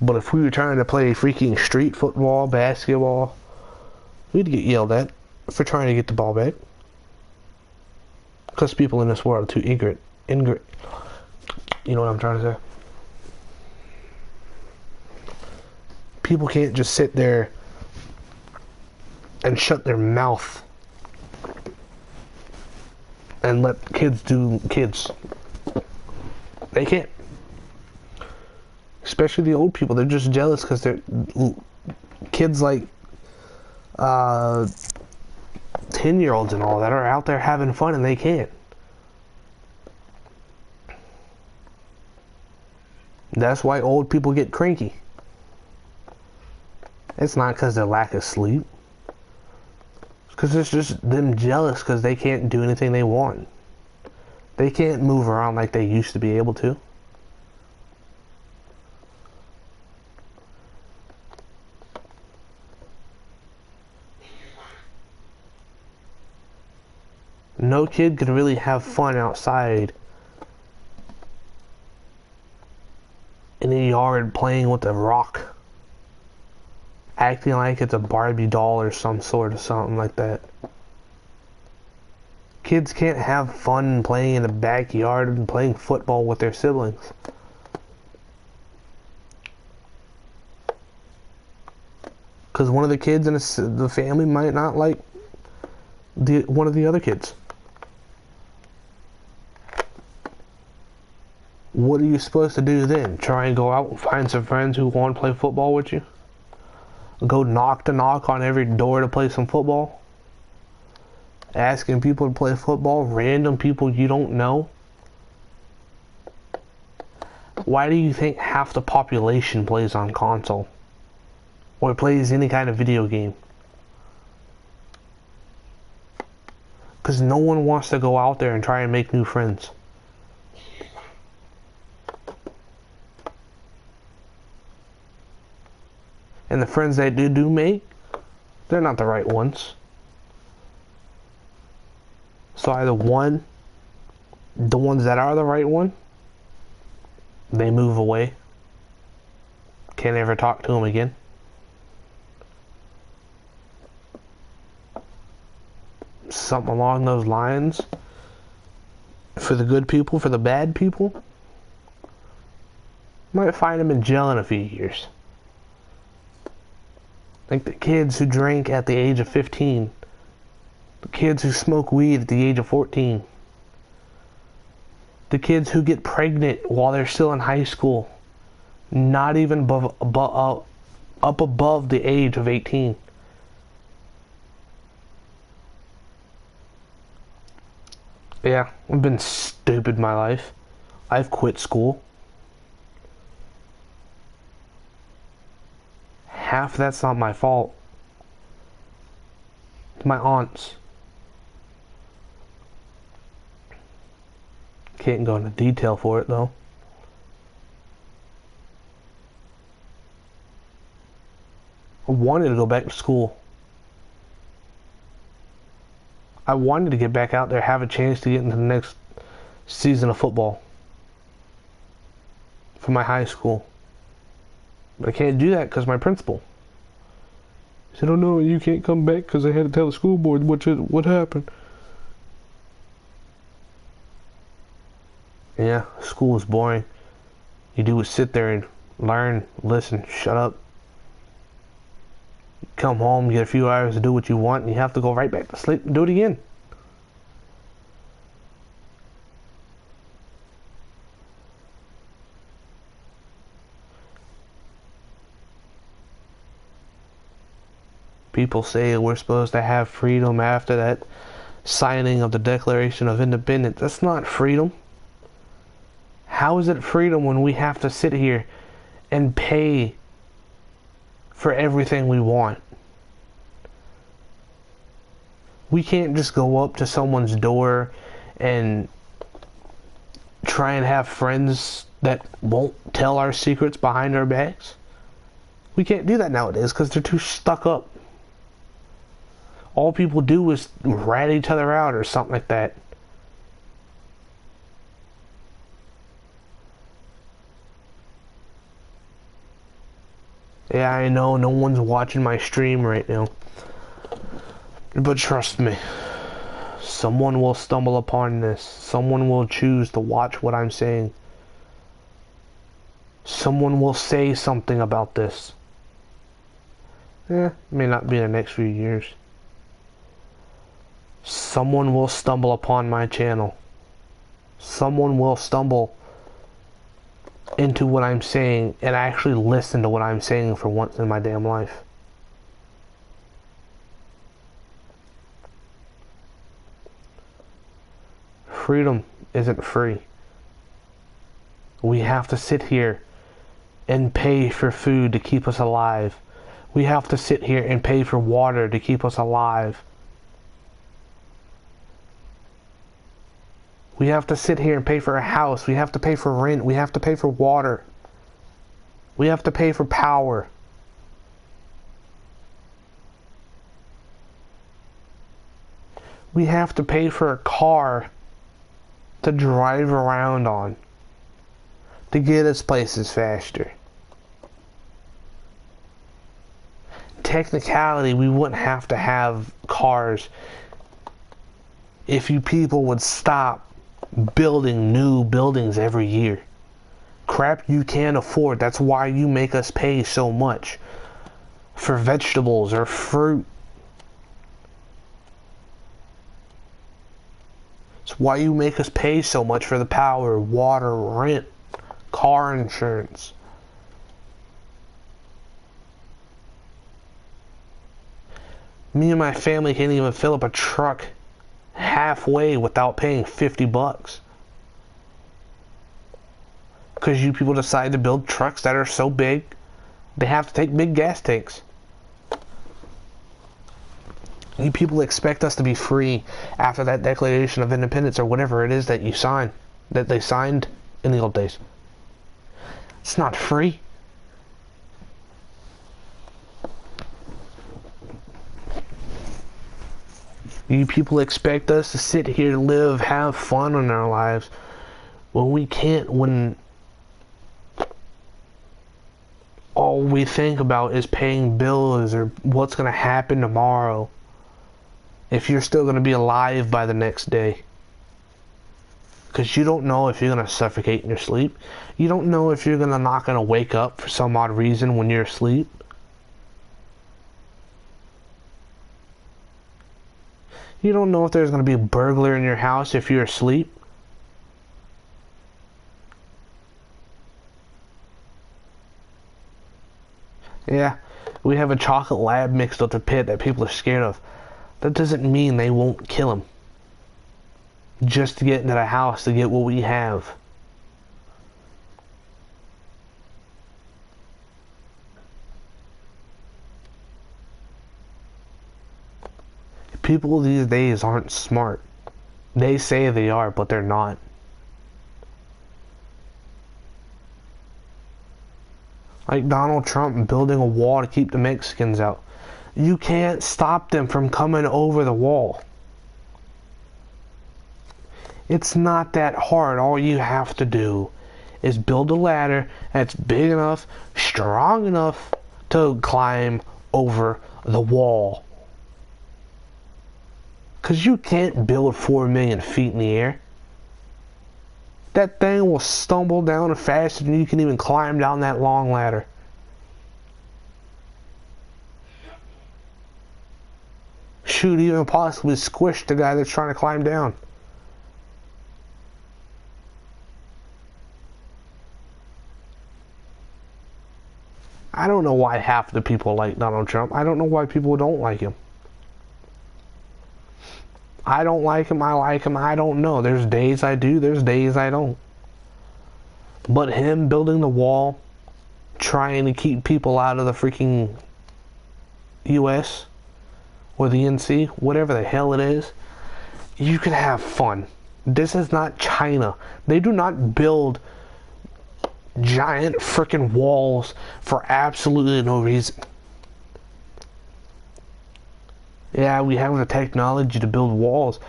But if we were trying to play freaking street football, basketball, we'd get yelled at for trying to get the ball back. Because people in this world are too ignorant. You know what I'm trying to say? People can't just sit there and shut their mouth and let kids do kids. They can't. Especially the old people. They're just jealous because they're kids like 10-year-olds and all that are out there having fun and they can't. That's why old people get cranky. It's not because they lack of sleep. Because it's just them jealous because they can't do anything they want. They can't move around like they used to be able to. No kid can really have fun outside in the yard playing with a rock, acting like it's a Barbie doll or some sort of something like that. Kids can't have fun playing in the backyard and playing football with their siblings. Because one of the kids in the family might not like one of the other kids. What are you supposed to do then? Try and go out and find some friends who want to play football with you? Go knock to knock on every door to play some football? Asking people to play football, random people you don't know? Why do you think half the population plays on console? Or plays any kind of video game? Because no one wants to go out there and try and make new friends. And the friends they do make, they're not the right ones. So either one, the ones that are the right one, they move away. Can't ever talk to them again. Something along those lines. For the good people, for the bad people, might find them in jail in a few years. Like the kids who drink at the age of 15. The kids who smoke weed at the age of 14. The kids who get pregnant while they're still in high school. Not even up above the age of 18. Yeah, I've been stupid in my life. I've quit school. Half that's not my fault. It's my aunt's. Can't go into detail for it though. I wanted to go back to school. I wanted to get back out there, have a chance to get into the next season of football for my high school. But I can't do that because my principal. He said, "Oh no, you can't come back because I had to tell the school board what happened." Yeah, school is boring. You do is sit there and learn, listen, shut up. Come home, get a few hours to do what you want, and you have to go right back to sleep and do it again. People say we're supposed to have freedom after that signing of the Declaration of Independence. That's not freedom. How is it freedom when we have to sit here and pay for everything we want? We can't just go up to someone's door and try and have friends that won't tell our secrets behind our backs. We can't do that nowadays because they're too stuck up. All people do is rat each other out or something like that. Yeah, I know no one's watching my stream right now. But trust me, someone will stumble upon this. Someone will choose to watch what I'm saying. Someone will say something about this. May not be in the next few years. Someone will stumble upon my channel. Someone will stumble into what I'm saying and actually listen to what I'm saying for once in my damn life. Freedom isn't free. We have to sit here and pay for food to keep us alive. We have to sit here and pay for water to keep us alive. We have to sit here and pay for a house. We have to pay for rent. We have to pay for water. We have to pay for power. We have to pay for a car to drive around on. to get us places faster. Technicality, we wouldn't have to have cars if you people would stop building new buildings every year. Crap you can't afford. That's why you make us pay so much for vegetables or fruit. It's why you make us pay so much for the power, water, rent, car insurance. Me and my family can't even fill up a truck halfway without paying $50. Because you people decide to build trucks that are so big, they have to take big gas tanks. You people expect us to be free after that Declaration of Independence or whatever it is that you sign, that they signed in the old days. It's not free. You people expect us to sit here, live, have fun in our lives when we can't, when all we think about is paying bills or what's going to happen tomorrow. If you're still going to be alive by the next day. Because you don't know if you're going to suffocate in your sleep. You don't know if you're not going to wake up for some odd reason when you're asleep. You don't know if there's going to be a burglar in your house if you're asleep. Yeah, we have a chocolate lab mixed with a pit that people are scared of. That doesn't mean they won't kill him. Just to get into the house, to get what we have. People these days aren't smart. They say they are, but they're not. Like Donald Trump building a wall to keep the Mexicans out. You can't stop them from coming over the wall. It's not that hard. All you have to do is build a ladder that's big enough, strong enough to climb over the wall. Because you can't build 4 million feet in the air. That thing will stumble down faster than you can even climb down that long ladder. Shoot, even possibly squish the guy that's trying to climb down. I don't know why half the people like Donald Trump. I don't know why people don't like him. I don't like him, I like him, I don't know. There's days I do, there's days I don't. But him building the wall, trying to keep people out of the freaking US or the NC, whatever the hell it is, you can have fun. This is not China. They do not build giant freaking walls for absolutely no reason. Yeah, we have the technology to build walls,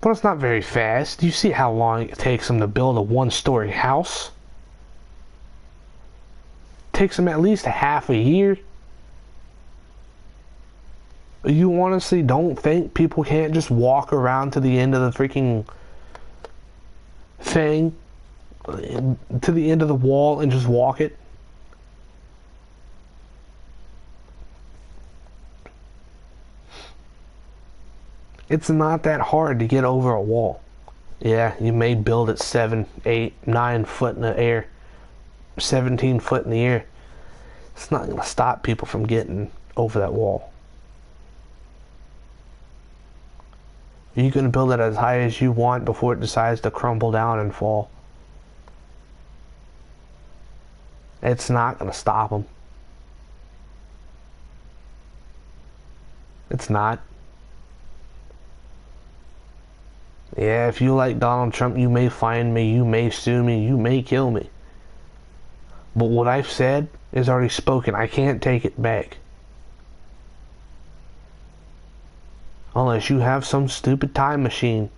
but it's not very fast. Do you see how long it takes them to build a one-story house? It takes them at least a half a year. You honestly don't think people can't just walk around to the end of the freaking thing, to the end of the wall and just walk it? It's not that hard to get over a wall. Yeah, you may build it 7, 8, 9 foot in the air, 17 foot in the air. It's not going to stop people from getting over that wall. You can build it as high as you want before it decides to crumble down and fall. It's not going to stop them. It's not. Yeah, if you like Donald Trump, you may find me, you may sue me, you may kill me. But what I've said is already spoken. I can't take it back. Unless you have some stupid time machine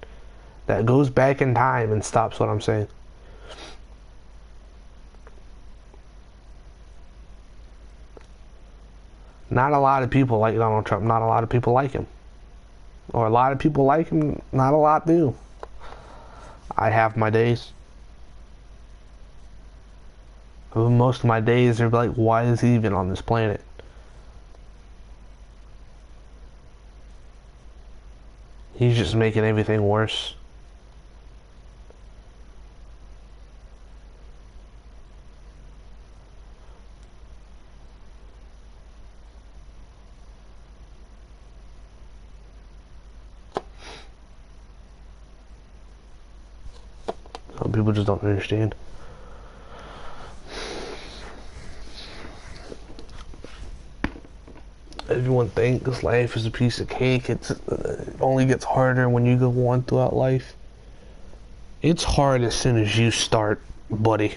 that goes back in time and stops what I'm saying. Not a lot of people like Donald Trump. Not a lot of people like him. Or a lot of people like him. Not a lot do. I have my days. Most of my days are like, why is he even on this planet? He's just making everything worse. Some people just don't understand. Everyone thinks life is a piece of cake. It only gets harder when you go on throughout life. It's hard as soon as you start, buddy.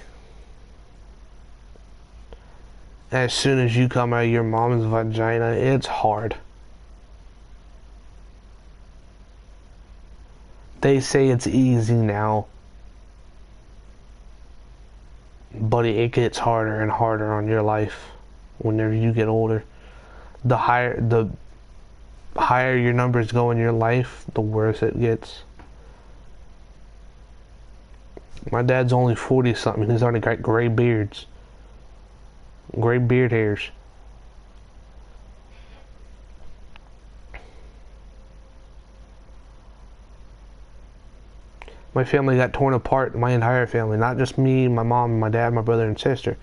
As soon as you come out of your mom's vagina, it's hard. They say it's easy now. Buddy, it gets harder and harder on your life whenever you get older. The higher your numbers go in your life, the worse it gets. My dad's only 40 something. He's already got gray beards. Gray beard hairs. My family got torn apart, my entire family. Not just me, my mom, my dad, my brother and sister.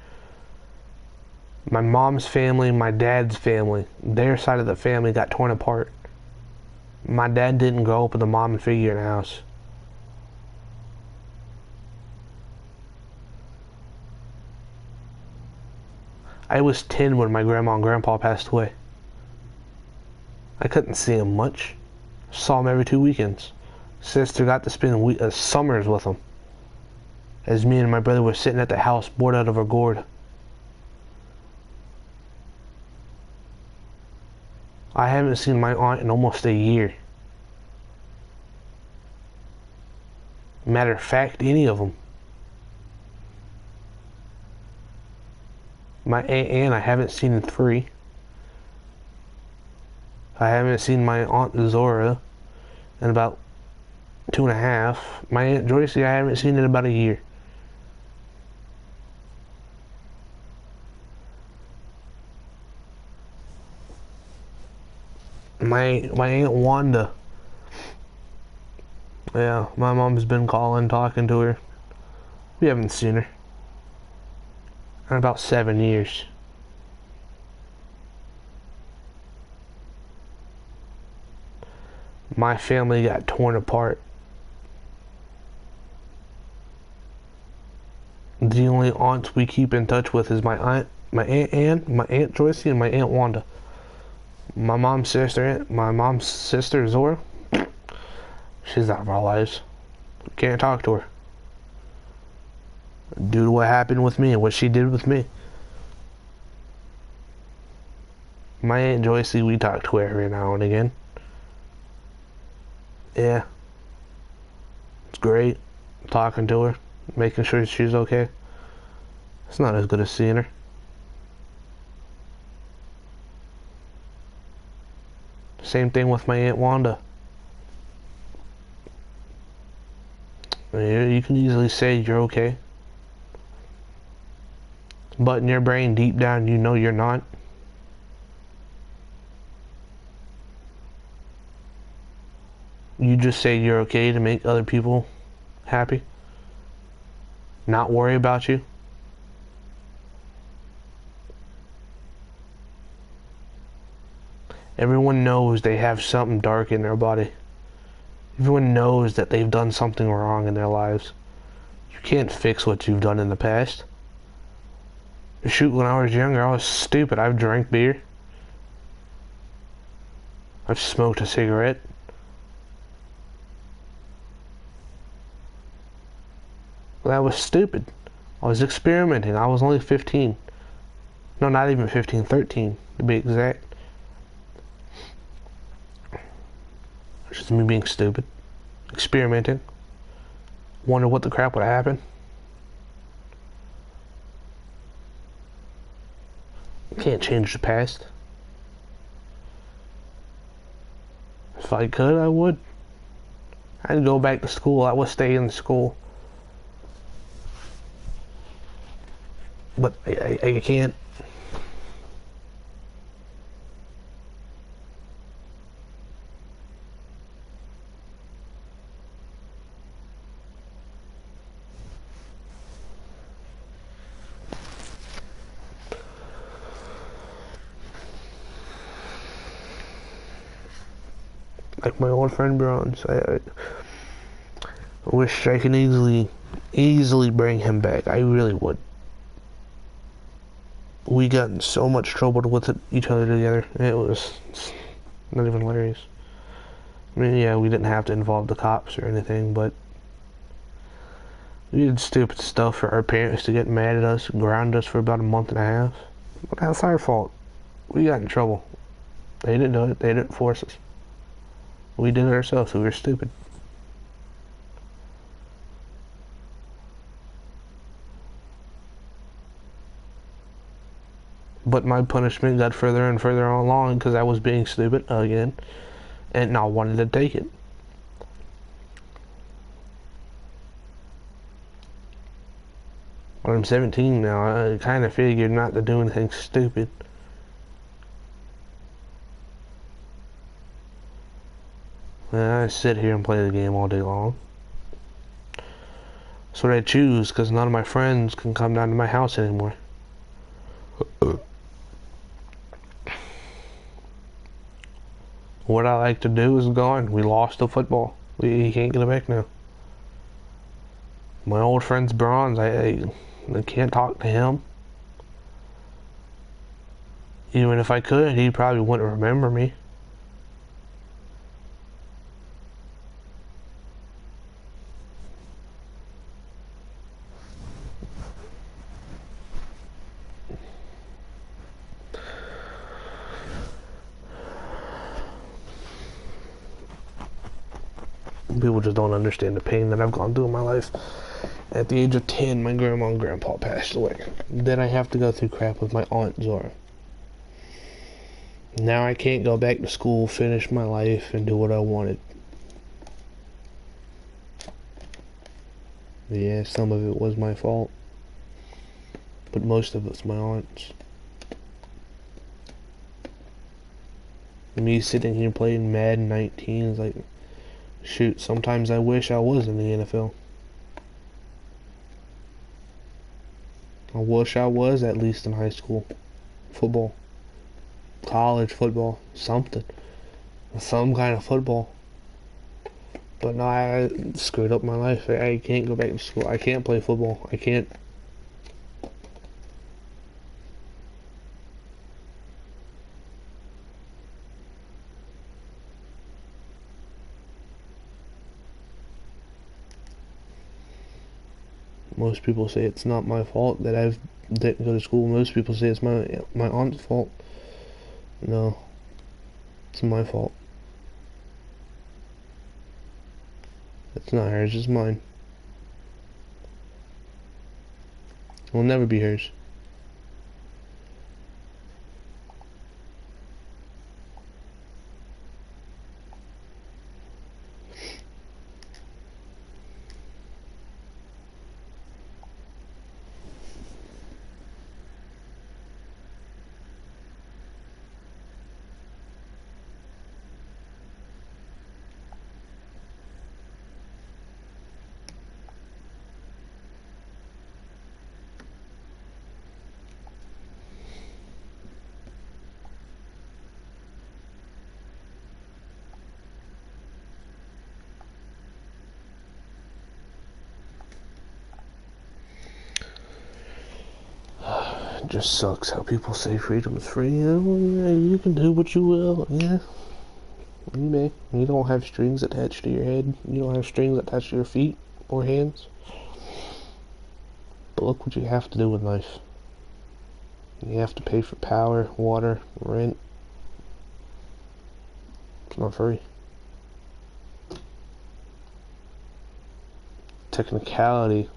My mom's family, my dad's family, their side of the family got torn apart. My dad didn't grow up with a mom and figure in the house. I was 10 when my grandma and grandpa passed away. I couldn't see them much. Saw them every 2 weekends. Sister got to spend summers with them. As me and my brother were sitting at the house, bored out of our gourd. I haven't seen my aunt in almost a year. Matter of fact, any of them. My Aunt Ann I haven't seen in 3. I haven't seen my Aunt Zora in about 2.5. My Aunt Joycey I haven't seen in about a year. My Aunt Wanda. Yeah, my mom's been calling, talking to her. We haven't seen her in about 7 years. My family got torn apart. The only aunts we keep in touch with is my Aunt Ann, my Aunt Joycey, and my Aunt Wanda. My mom's sister Zora, she's out of our lives. Can't talk to her. Due to what happened with me and what she did with me. My Aunt Joycey, we talk to her every now and again. Yeah. It's great talking to her, making sure she's okay. It's not as good as seeing her. Same thing with my Aunt Wanda. You can easily say you're okay. But in your brain, deep down, you know you're not. You just say you're okay to make other people happy. Not worry about you. Everyone knows they have something dark in their body. Everyone knows that they've done something wrong in their lives. You can't fix what you've done in the past. Shoot, when I was younger, I was stupid. I've drank beer. I've smoked a cigarette. That was stupid. I was experimenting. I was only 15. No, not even 15, 13 to be exact. It's just me being stupid. Experimenting. Wonder what the crap would happen. Can't change the past. If I could, I would. I'd go back to school. I would stay in school. But I can't. Like my old friend Bronze, I wish I could easily bring him back. I really would. We got in so much trouble with each other together. It was not even hilarious. I mean, yeah, we didn't have to involve the cops or anything, but we did stupid stuff for our parents to get mad at us, ground us for about a month and a half. But that's our fault. We got in trouble. They didn't do it. They didn't force us. We did it ourselves, so we were stupid. But my punishment got further and further along because I was being stupid again and not wanting to take it. When I'm 17 now, I kind of figured not to do anything stupid. And I sit here and play the game all day long. That's what I choose because none of my friends can come down to my house anymore. What I like to do is gone. We lost the football. We can't get it back now. My old friend's Bronze. I can't talk to him. Even if I could, he probably wouldn't remember me. People just don't understand the pain that I've gone through in my life. At the age of 10, my grandma and grandpa passed away. Then I have to go through crap with my aunt Zora. Now I can't go back to school, finish my life, and do what I wanted. Yeah, some of it was my fault. But most of it's my aunt's. Me sitting here playing Madden 19 is like... Shoot, sometimes I wish I was in the NFL. I wish I was at least in high school football, college football, something, some kind of football. But no, I screwed up my life. I can't go back to school. I can't play football. I can't. Most people say it's not my fault that I didn't go to school. Most people say it's my aunt's fault. No, it's my fault. It's not hers, it's mine. It will never be hers. It just sucks how people say freedom is free. You can do what you will. Yeah, you may. You don't have strings attached to your head. You don't have strings attached to your feet or hands. But look what you have to do in life. You have to pay for power, water, rent. It's not free. Technicality.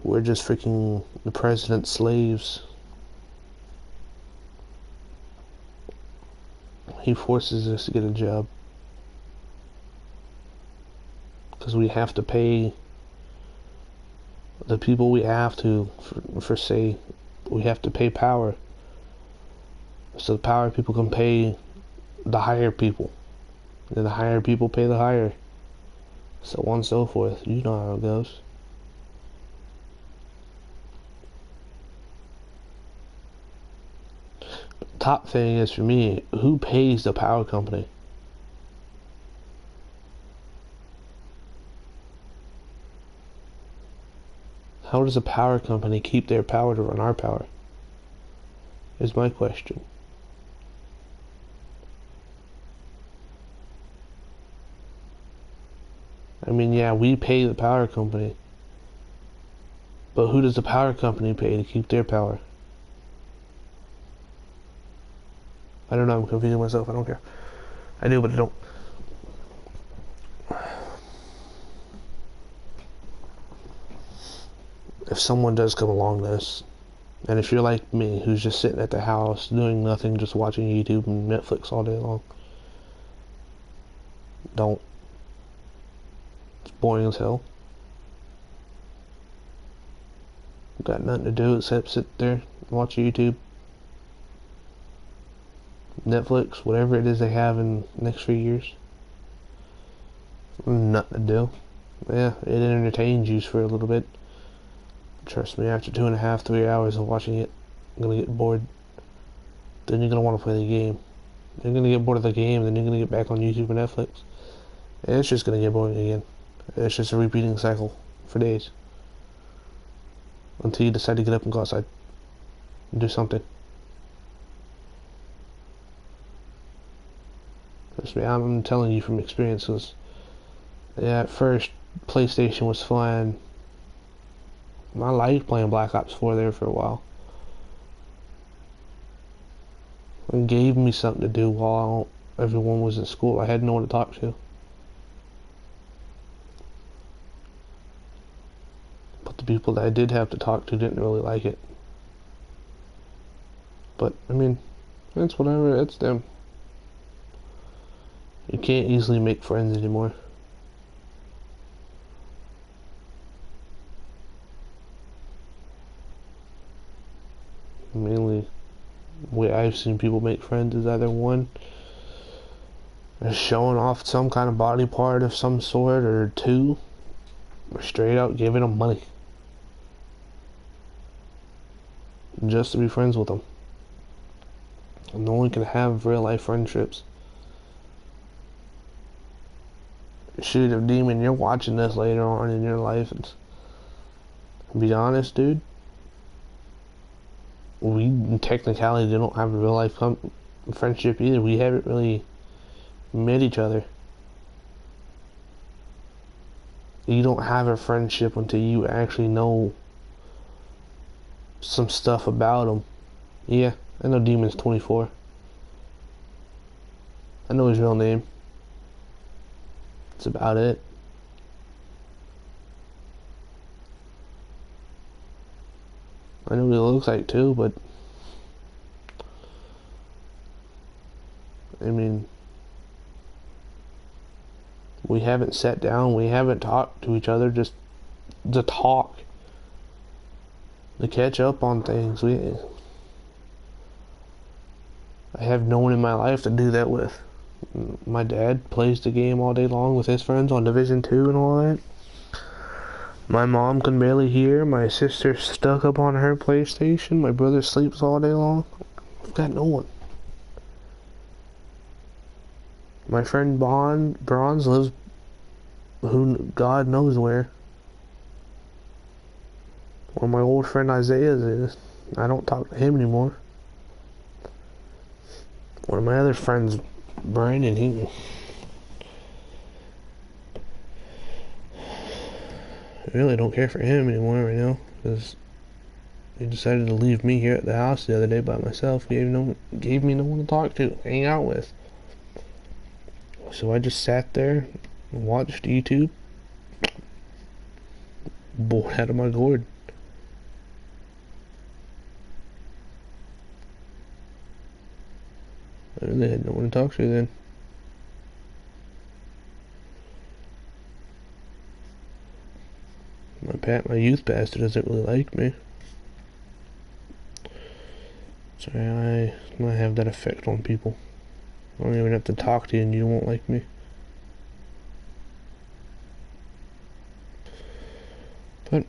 We're just freaking the president's slaves. He forces us to get a job. Because we have to pay the people we have to, for say, we have to pay power. So the power people can pay the higher people. And the higher people pay the higher. So on and so forth. You know how it goes. Top thing is for me, who pays the power company? How does a power company keep their power to run our power? Is my question. I mean, yeah, we pay the power company. But who does the power company pay to keep their power? I don't know, I'm confusing myself, I don't care. I do, but I don't. If someone does come along this, and if you're like me, who's just sitting at the house, doing nothing, just watching YouTube and Netflix all day long, don't. It's boring as hell. Got nothing to do except sit there, watch YouTube, Netflix, whatever it is they have in the next few years. Nothing to do. Yeah, it entertains you for a little bit. Trust me, after 2.5, 3 hours of watching it, you're gonna get bored. Then you're gonna want to play the game. You're gonna get bored of the game, then you're gonna get back on YouTube and Netflix. And it's just gonna get boring again. It's just a repeating cycle for days. Until you decide to get up and go outside and do something. Trust me, I'm telling you from experience, because yeah, at first PlayStation was fun. I liked playing Black Ops 4 there for a while. It gave me something to do while everyone was in school. I had no one to talk to. But the people that I did have to talk to didn't really like it. But, I mean, it's whatever, it's them. You can't easily make friends anymore. Mainly, the way I've seen people make friends is either one, they're showing off some kind of body part of some sort, or two, or straight out giving them money. Just to be friends with them. And no one can have real life friendships. Shoot, if Demon, you're watching this later on in your life, and be honest, dude, we in technicality don't have a real life friendship either. We haven't really met each other. You don't have a friendship until you actually know some stuff about them. Yeah, I know Demon's 24. I know his real name. That's about it. I know what he looks like too, but I mean, we haven't sat down, we haven't talked to each other just to talk, to catch up on things. I have no one in my life to do that with. My dad plays the game all day long with his friends on Division 2 and all that. My mom can barely hear. My sister's stuck up on her PlayStation. My brother sleeps all day long. I've got no one. My friend Bronze lives who God knows where. Where my old friend Isaiah is. I don't talk to him anymore. One of my other friends, Brandon, I really don't care for him anymore right now, because he decided to leave me here at the house the other day by myself. Gave me no one to talk to, hang out with. So I just sat there and watched YouTube, bored out of my gourd. I really had no one to talk to then. My youth pastor doesn't really like me. So I might have that effect on people. I don't even have to talk to you and you won't like me. But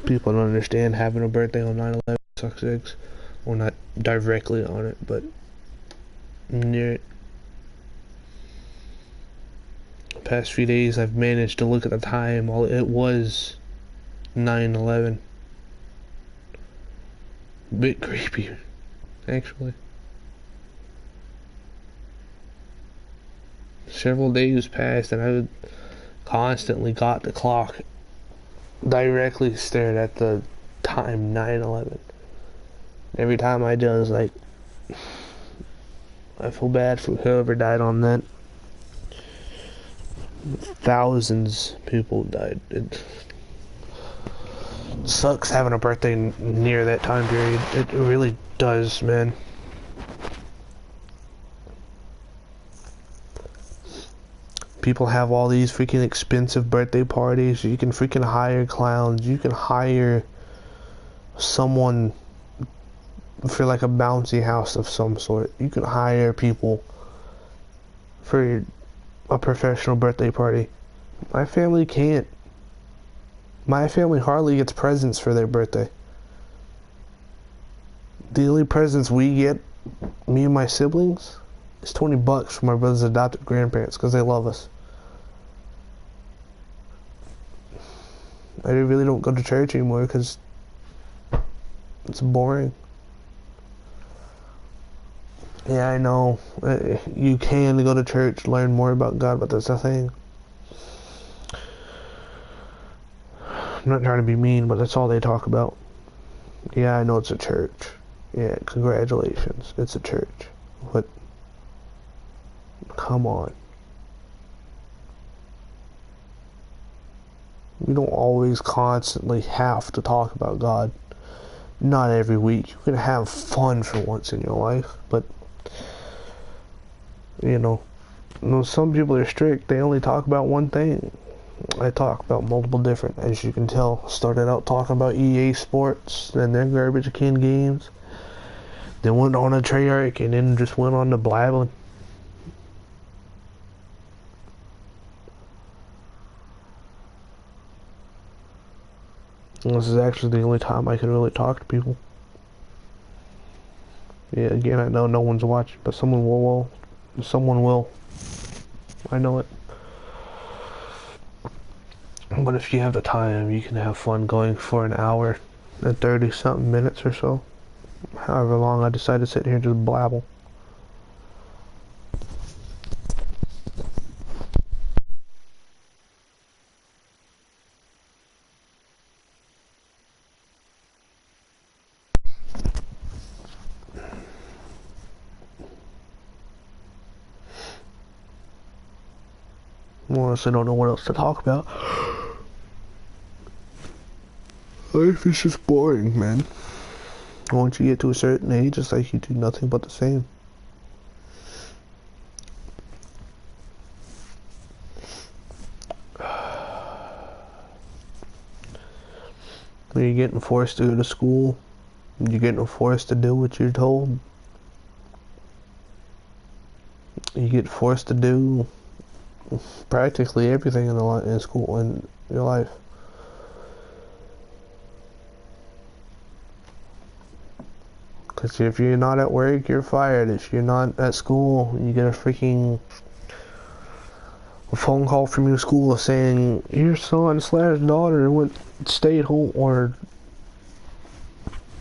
people don't understand having a birthday on 9/11 sucks eggs. Well, not directly on it, but near it. The past few days I've managed to look at the time while it was 9/11. A bit creepy, actually. Several days passed and I constantly got the clock directly stared at the time 9/11. Every time I do, it's like, I feel bad for whoever died on that. Thousands of people died. It sucks having a birthday near that time period. It really does, man. People have all these freaking expensive birthday parties. You can freaking hire clowns. You can hire someone for like a bouncy house of some sort. You can hire people for a professional birthday party. My family can't. My family hardly gets presents for their birthday. The only presents we get, me and my siblings, is $20 from my brother's adopted grandparents because they love us. I really don't go to church anymore because it's boring. Yeah, I know. You can go to church, learn more about God, but that's the thing. I'm not trying to be mean, but that's all they talk about. Yeah, I know it's a church. Yeah, congratulations. It's a church. But, come on. We don't always constantly have to talk about God. Not every week. You can have fun for once in your life, but you know, some people are strict. They only talk about one thing. I talk about multiple different, as you can tell. Started out talking about EA Sports and their garbage can games. Then went on a Treyarch and then just went on to blabbing. And this is actually the only time I can really talk to people. Yeah, again, I know no one's watching, but someone will. Someone will. I know it. But if you have the time, you can have fun going for an hour and 30-something minutes or so. However long I decide to sit here and just blabble. Honestly, don't know what else to talk about. Life is just boring, man. Once you get to a certain age, it's like you do nothing but the same. You're getting forced to go to school. You're getting forced to do what you're told. You get forced to do practically everything in school in your life. Because if you're not at work, you're fired. If you're not at school, you get a phone call from your school saying your son/daughter stayed home or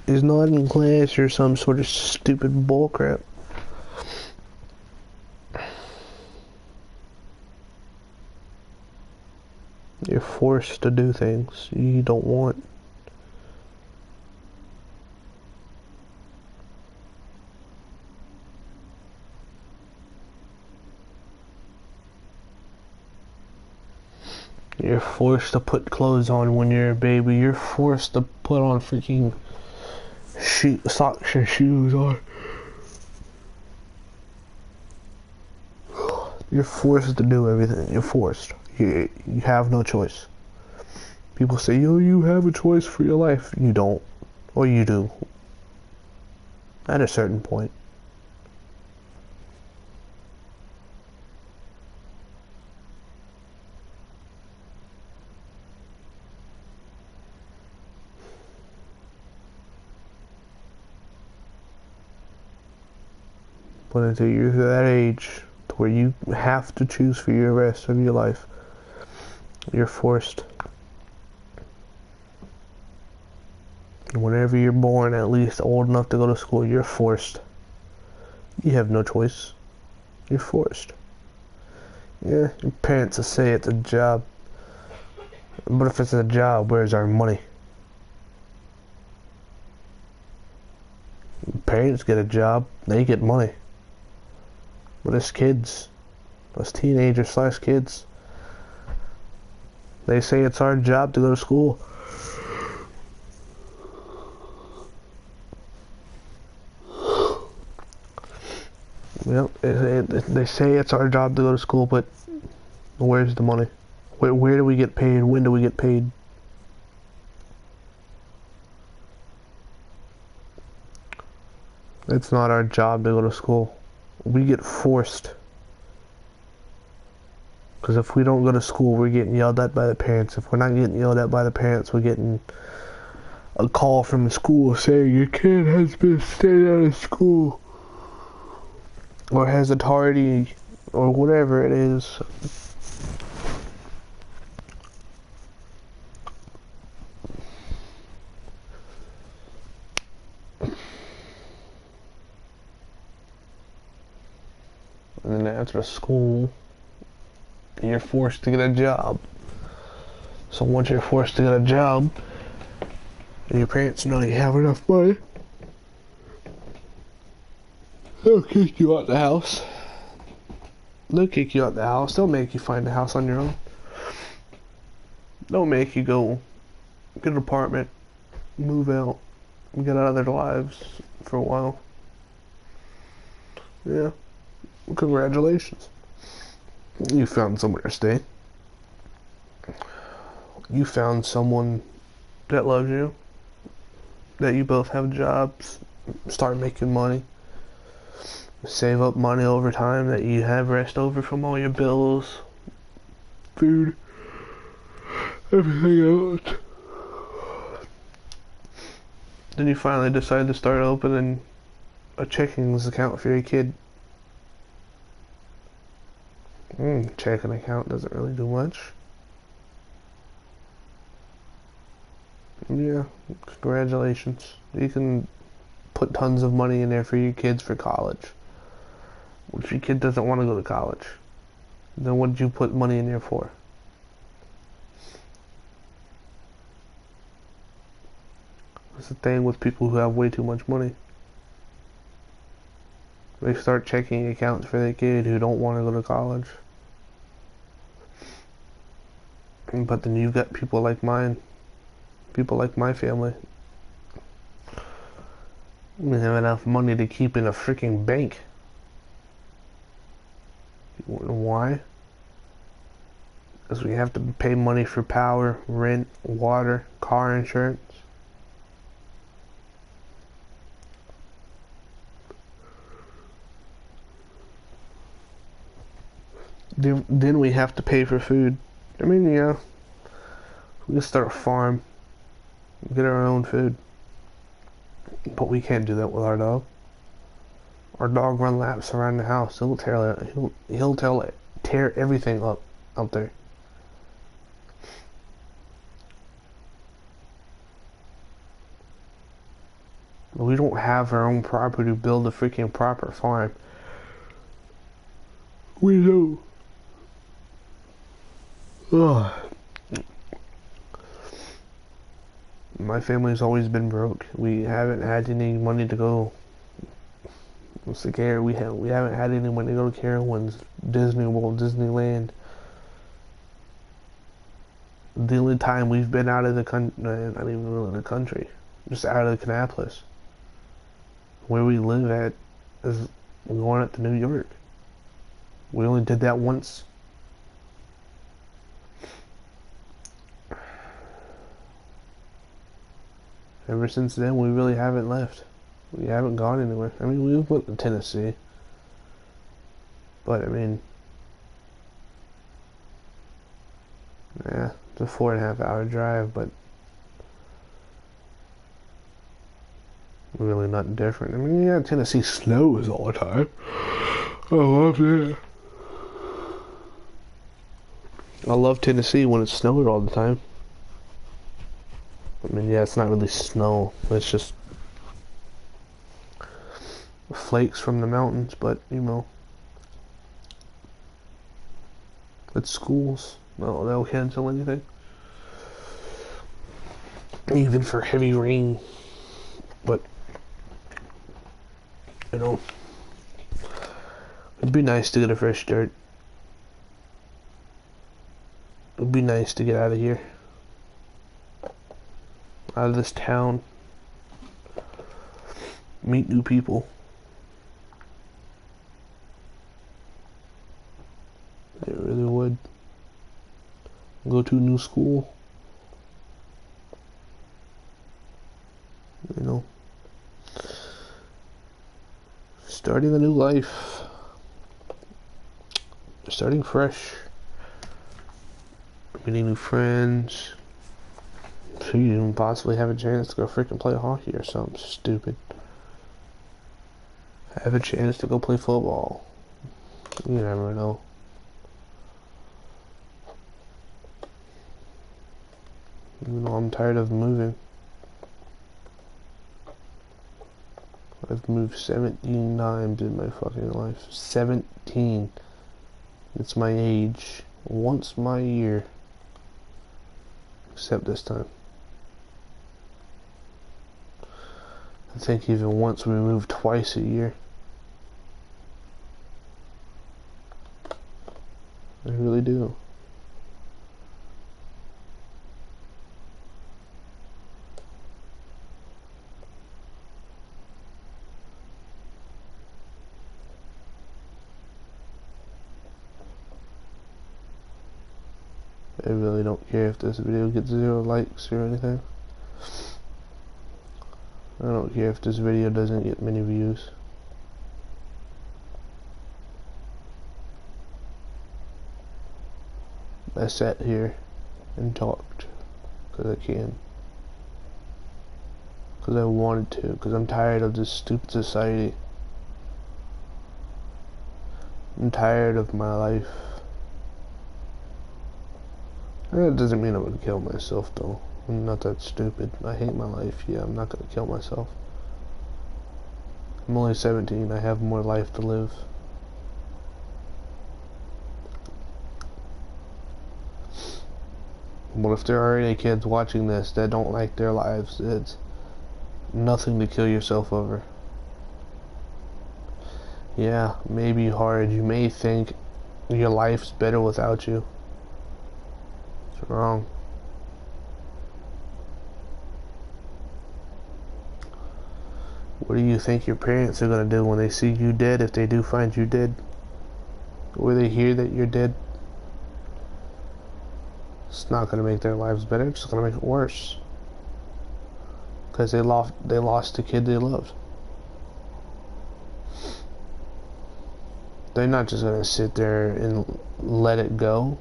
is not in class or some sort of stupid bullcrap. You're forced to do things you don't want. You're forced to put clothes on when you're a baby. You're forced to put on freaking socks and shoes on. You're forced to do everything. You're forced. You have no choice. People say, yo, you have a choice for your life. You don't. Or you do. At a certain point. But until you're that age to where you have to choose for your rest of your life, you're forced. Whenever you're born, at least old enough to go to school, you're forced. You have no choice. You're forced. Yeah, your parents will say it's a job. But if it's a job, where's our money? Parents get a job, they get money. But as kids, as teenagers / kids, they say it's our job to go to school. Yep, they say it's our job to go to school, but where's the money? Where do we get paid? When do we get paid? It's not our job to go to school. We get forced. Because if we don't go to school, we're getting yelled at by the parents. If we're not getting yelled at by the parents, we're getting a call from the school saying your kid has been staying out of school. Or has a tardy, or whatever it is. And then after school, you're forced to get a job. So once you're forced to get a job, and your parents know you have enough money, they'll kick you out the house. They'll kick you out the house. They'll make you find a house on your own. They'll make you go get an apartment, move out, and get out of their lives for a while. Yeah. Congratulations. You found somewhere to stay. You found someone that loves you. That you both have jobs. Start making money. Save up money over time that you have rest over from all your bills. Food. Everything else. Then you finally decide to start opening a checking account for your kid. Checking account doesn't really do much. Yeah, congratulations. You can put tons of money in there for your kids for college. What if your kid doesn't want to go to college? Then what did you put money in there for? That's the thing with people who have way too much money. They start checking accounts for their kid who don't want to go to college. But then you've got people like mine. People like my family. We have enough money to keep in a freaking bank. Why? Because we have to pay money for power, rent, water, car insurance. Then we have to pay for food. I mean, yeah, we can start a farm, get our own food, but we can't do that with our dog. Our dog run laps around the house. He'll tear everything up out there. But we don't have our own property to build a freaking proper farm. We do. Ugh. My family's always been broke. We haven't had any money to go. What's the care? We haven't had any money to go to Carowinds, Disney World, Disneyland. The only time we've been out of the country, not even really the country, just out of Kannapolis. Where we live at is going up to New York. We only did that once. Ever since then, we really haven't left. We haven't gone anywhere. I mean, we went to Tennessee. But, I mean, yeah, it's a 4.5 hour drive, but really nothing different. I mean, yeah, Tennessee snows all the time. I love it. I love Tennessee when it snowed all the time. I mean, yeah, it's not really snow. It's just flakes from the mountains, but, you know, it's schools. No, they'll cancel anything. Even for heavy rain. But, you know, it'd be nice to get a fresh start. It'd be nice to get out of here. Out of this town. Meet new people. It really would. Go to a new school. You know. Starting a new life. Starting fresh. Meeting new friends. So you even possibly have a chance to go freaking play hockey or something stupid. Have a chance to go play football. You never know. Even though I'm tired of moving. I've moved 17 times in my fucking life. 17. It's my age. Once my year. Except this time. I think even once we moved twice a year. I really do. I really don't care if this video gets 0 likes or anything. I don't care if this video doesn't get many views. I sat here and talked because I can. Because I wanted to. Because I'm tired of this stupid society. I'm tired of my life. That doesn't mean I'm gonna kill myself though. I'm not that stupid. I hate my life. Yeah, I'm not gonna kill myself. I'm only 17. I have more life to live. But if there are any kids watching this that don't like their lives, it's nothing to kill yourself over. Yeah, maybe hard. You may think your life's better without you. It's wrong. What do you think your parents are gonna do when they see you dead, if they do find you dead? Or they hear that you're dead? It's not gonna make their lives better, it's gonna make it worse. Because they lost the kid they loved. They're not just gonna sit there and let it go.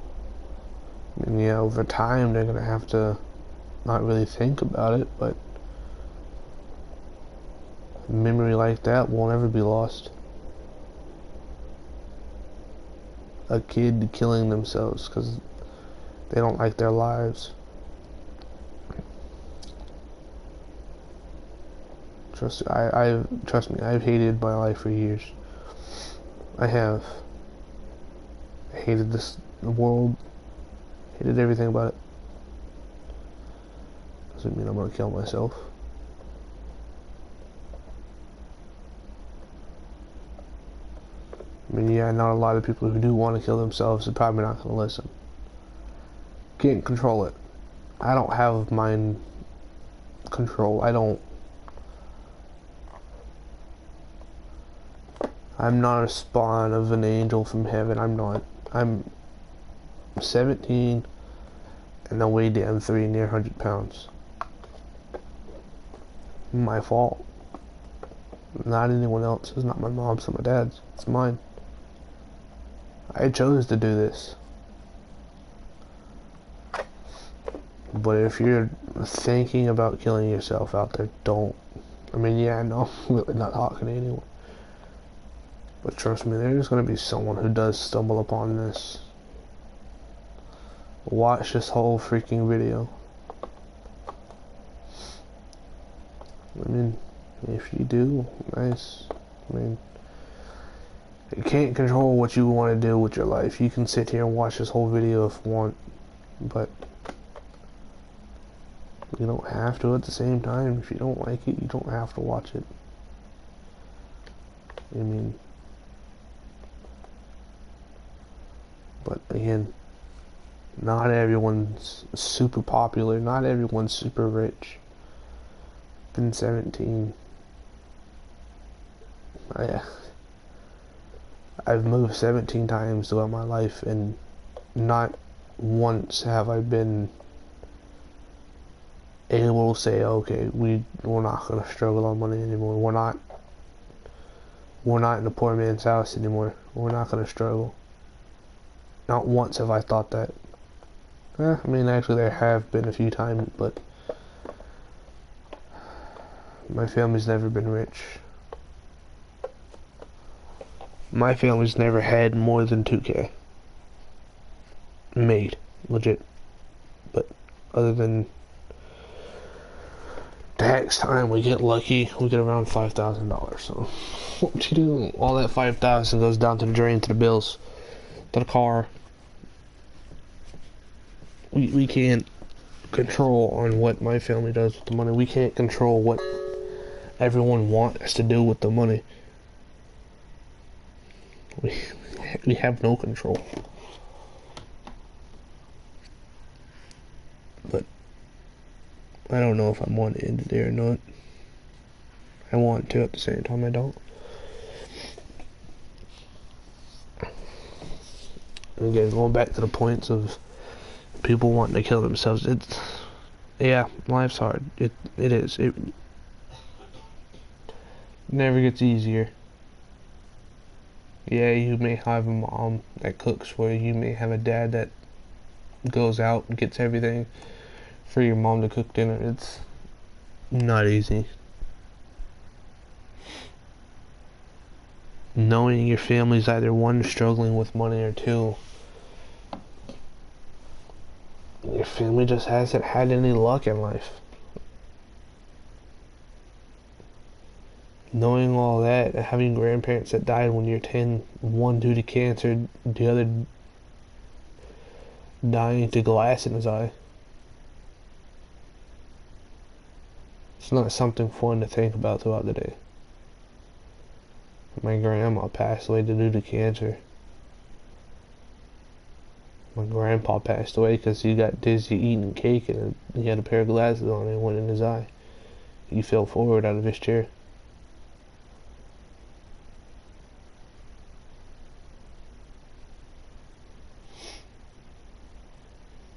I mean, yeah, over time they're gonna have to not really think about it, but a memory like that won't ever be lost. A kid killing themselves because they don't like their lives. Trust me, I've hated my life for years. I have. I hated the world. Hated everything about it. Doesn't mean I'm gonna kill myself. I mean, yeah, not a lot of people who do want to kill themselves are probably not gonna listen. Can't control it. I don't have mind control. I'm not a spawn of an angel from heaven. I'm not. I'm 17 and I weigh damn 3 near 100 pounds. My fault. Not anyone else's, not my mom's or my dad's. It's mine. I chose to do this. But if you're thinking about killing yourself out there, don't. I mean, yeah, I know I'm really not talking to anyone. But trust me, there's going to be someone who does stumble upon this. Watch this whole freaking video. I mean, if you do, nice. I mean, you can't control what you want to do with your life. You can sit here and watch this whole video if you want, but you don't have to at the same time. If you don't like it, you don't have to watch it. I mean, but again, not everyone's super popular. Not everyone's super rich. Been 17. I've moved 17 times throughout my life, and not once have I been able to say, okay, we're not gonna struggle on money anymore. We're not in a poor man's house anymore. We're not gonna struggle. Not once have I thought that. I mean, actually, there have been a few times, but my family's never been rich. My family's never had more than 2K made, legit. But other than tax time, we get lucky. We get around $5,000. So what you do? All that $5,000 goes down to the drain, to the bills, to the car. We can't control on what my family does with the money. We can't control what everyone wants us to do with the money. We have no control. But I don't know if I want to end it there or not. I want to, at the same time I don't. And again, going back to the points of people wanting to kill themselves, yeah, life's hard. It is. It never gets easier. Yeah, you may have a mom that cooks for you. You may have a dad that goes out and gets everything for your mom to cook dinner. It's not easy. Knowing your family's either one, struggling with money, or two, your family just hasn't had any luck in life. Knowing all that, having grandparents that died when you're 10, one due to cancer, the other dying to glass in his eye. It's not something fun to think about throughout the day. My grandma passed away due to cancer. My grandpa passed away because he got dizzy eating cake and he had a pair of glasses on and it went in his eye. He fell forward out of his chair.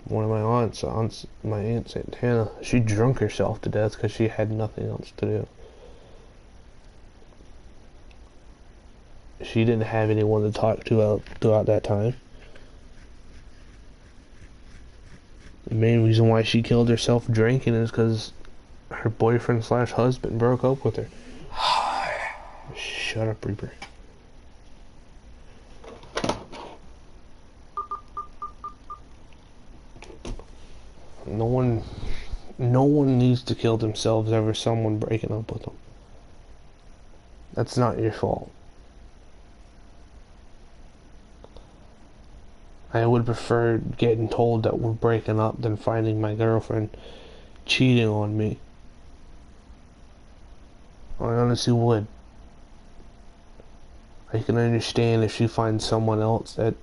One of my aunts, my aunt Santana, she drunk herself to death because she had nothing else to do. She didn't have anyone to talk to throughout that time. The main reason why she killed herself drinking is because her boyfriend / husband broke up with her. Shut up, Reaper. No one needs to kill themselves over someone breaking up with them. That's not your fault. I would prefer getting told that we're breaking up than finding my girlfriend cheating on me. I honestly would. I can understand if she finds someone else that's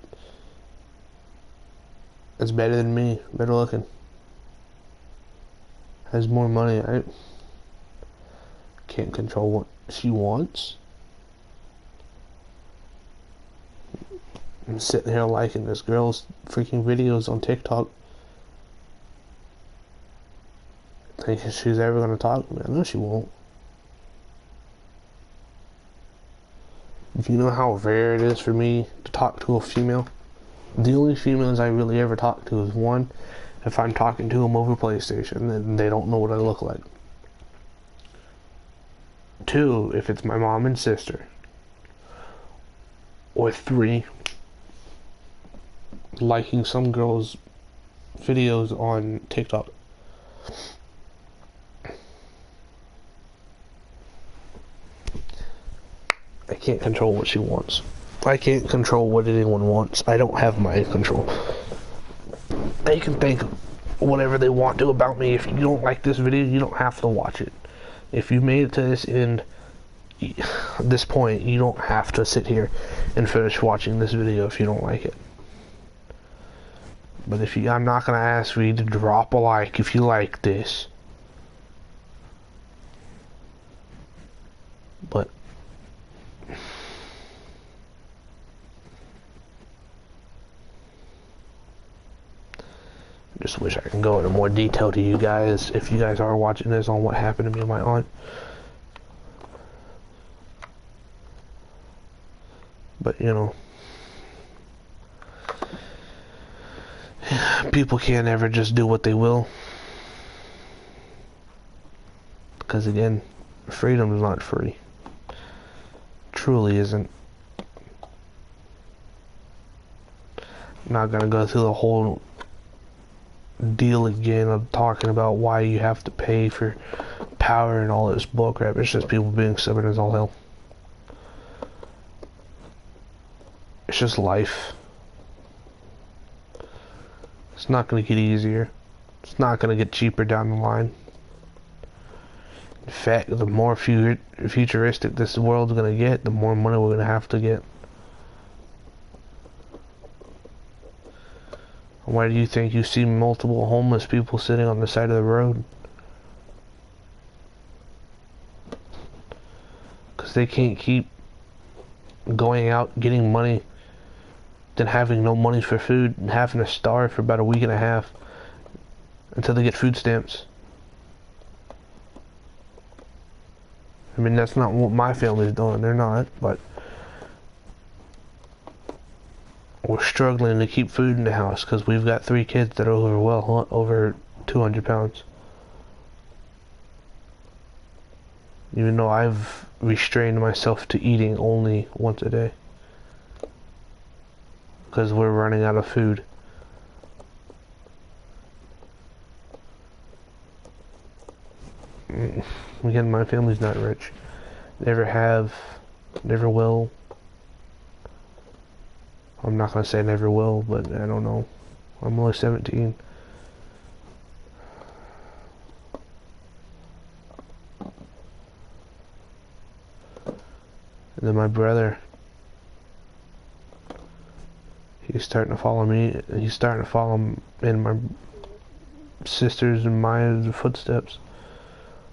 better than me, better looking. has more money. I can't control what she wants. I'm sitting here liking this girl's freaking videos on TikTok, thinking she's ever gonna talk to me. I know she won't. Do you know how rare it is for me to talk to a female? The only females I really ever talk to is one, if I'm talking to them over PlayStation and they don't know what I look like. Two, if it's my mom and sister. Or three, liking some girl's videos on TikTok. I can't control what she wants. I can't control what anyone wants. I don't have my control. They can think whatever they want to about me. If you don't like this video, you don't have to watch it. If you made it to this end, this point, you don't have to sit here and finish watching this video if you don't like it. But if you, I'm not gonna ask for you to drop a like if you like this. But I just wish I can go into more detail to you guys if you guys are watching this on what happened to me and my aunt. But you know, people can't ever just do what they will, because again, freedom is not free. Truly isn't. I'm not gonna go through the whole deal again of talking about why you have to pay for power and all this bullcrap. It's just people being stubborn as all hell. It's just life. It's not going to get easier. It's not going to get cheaper down the line. In fact, the more futuristic this world's going to get, the more money we're going to have to get. Why do you think you see multiple homeless people sitting on the side of the road? Because they can't keep going out getting money, then having no money for food and having to starve for about a week and a half until they get food stamps. I mean, that's not what my family's doing. They're not, but we're struggling to keep food in the house because we've got 3 kids that are over 200 pounds. Even though I've restrained myself to eating only once a day, because we're running out of food. Again, my family's not rich. Never have, never will. I'm not gonna say never will, but I don't know. I'm only 17. And then my brother, he's starting to follow me. He's starting to follow in my sisters and my footsteps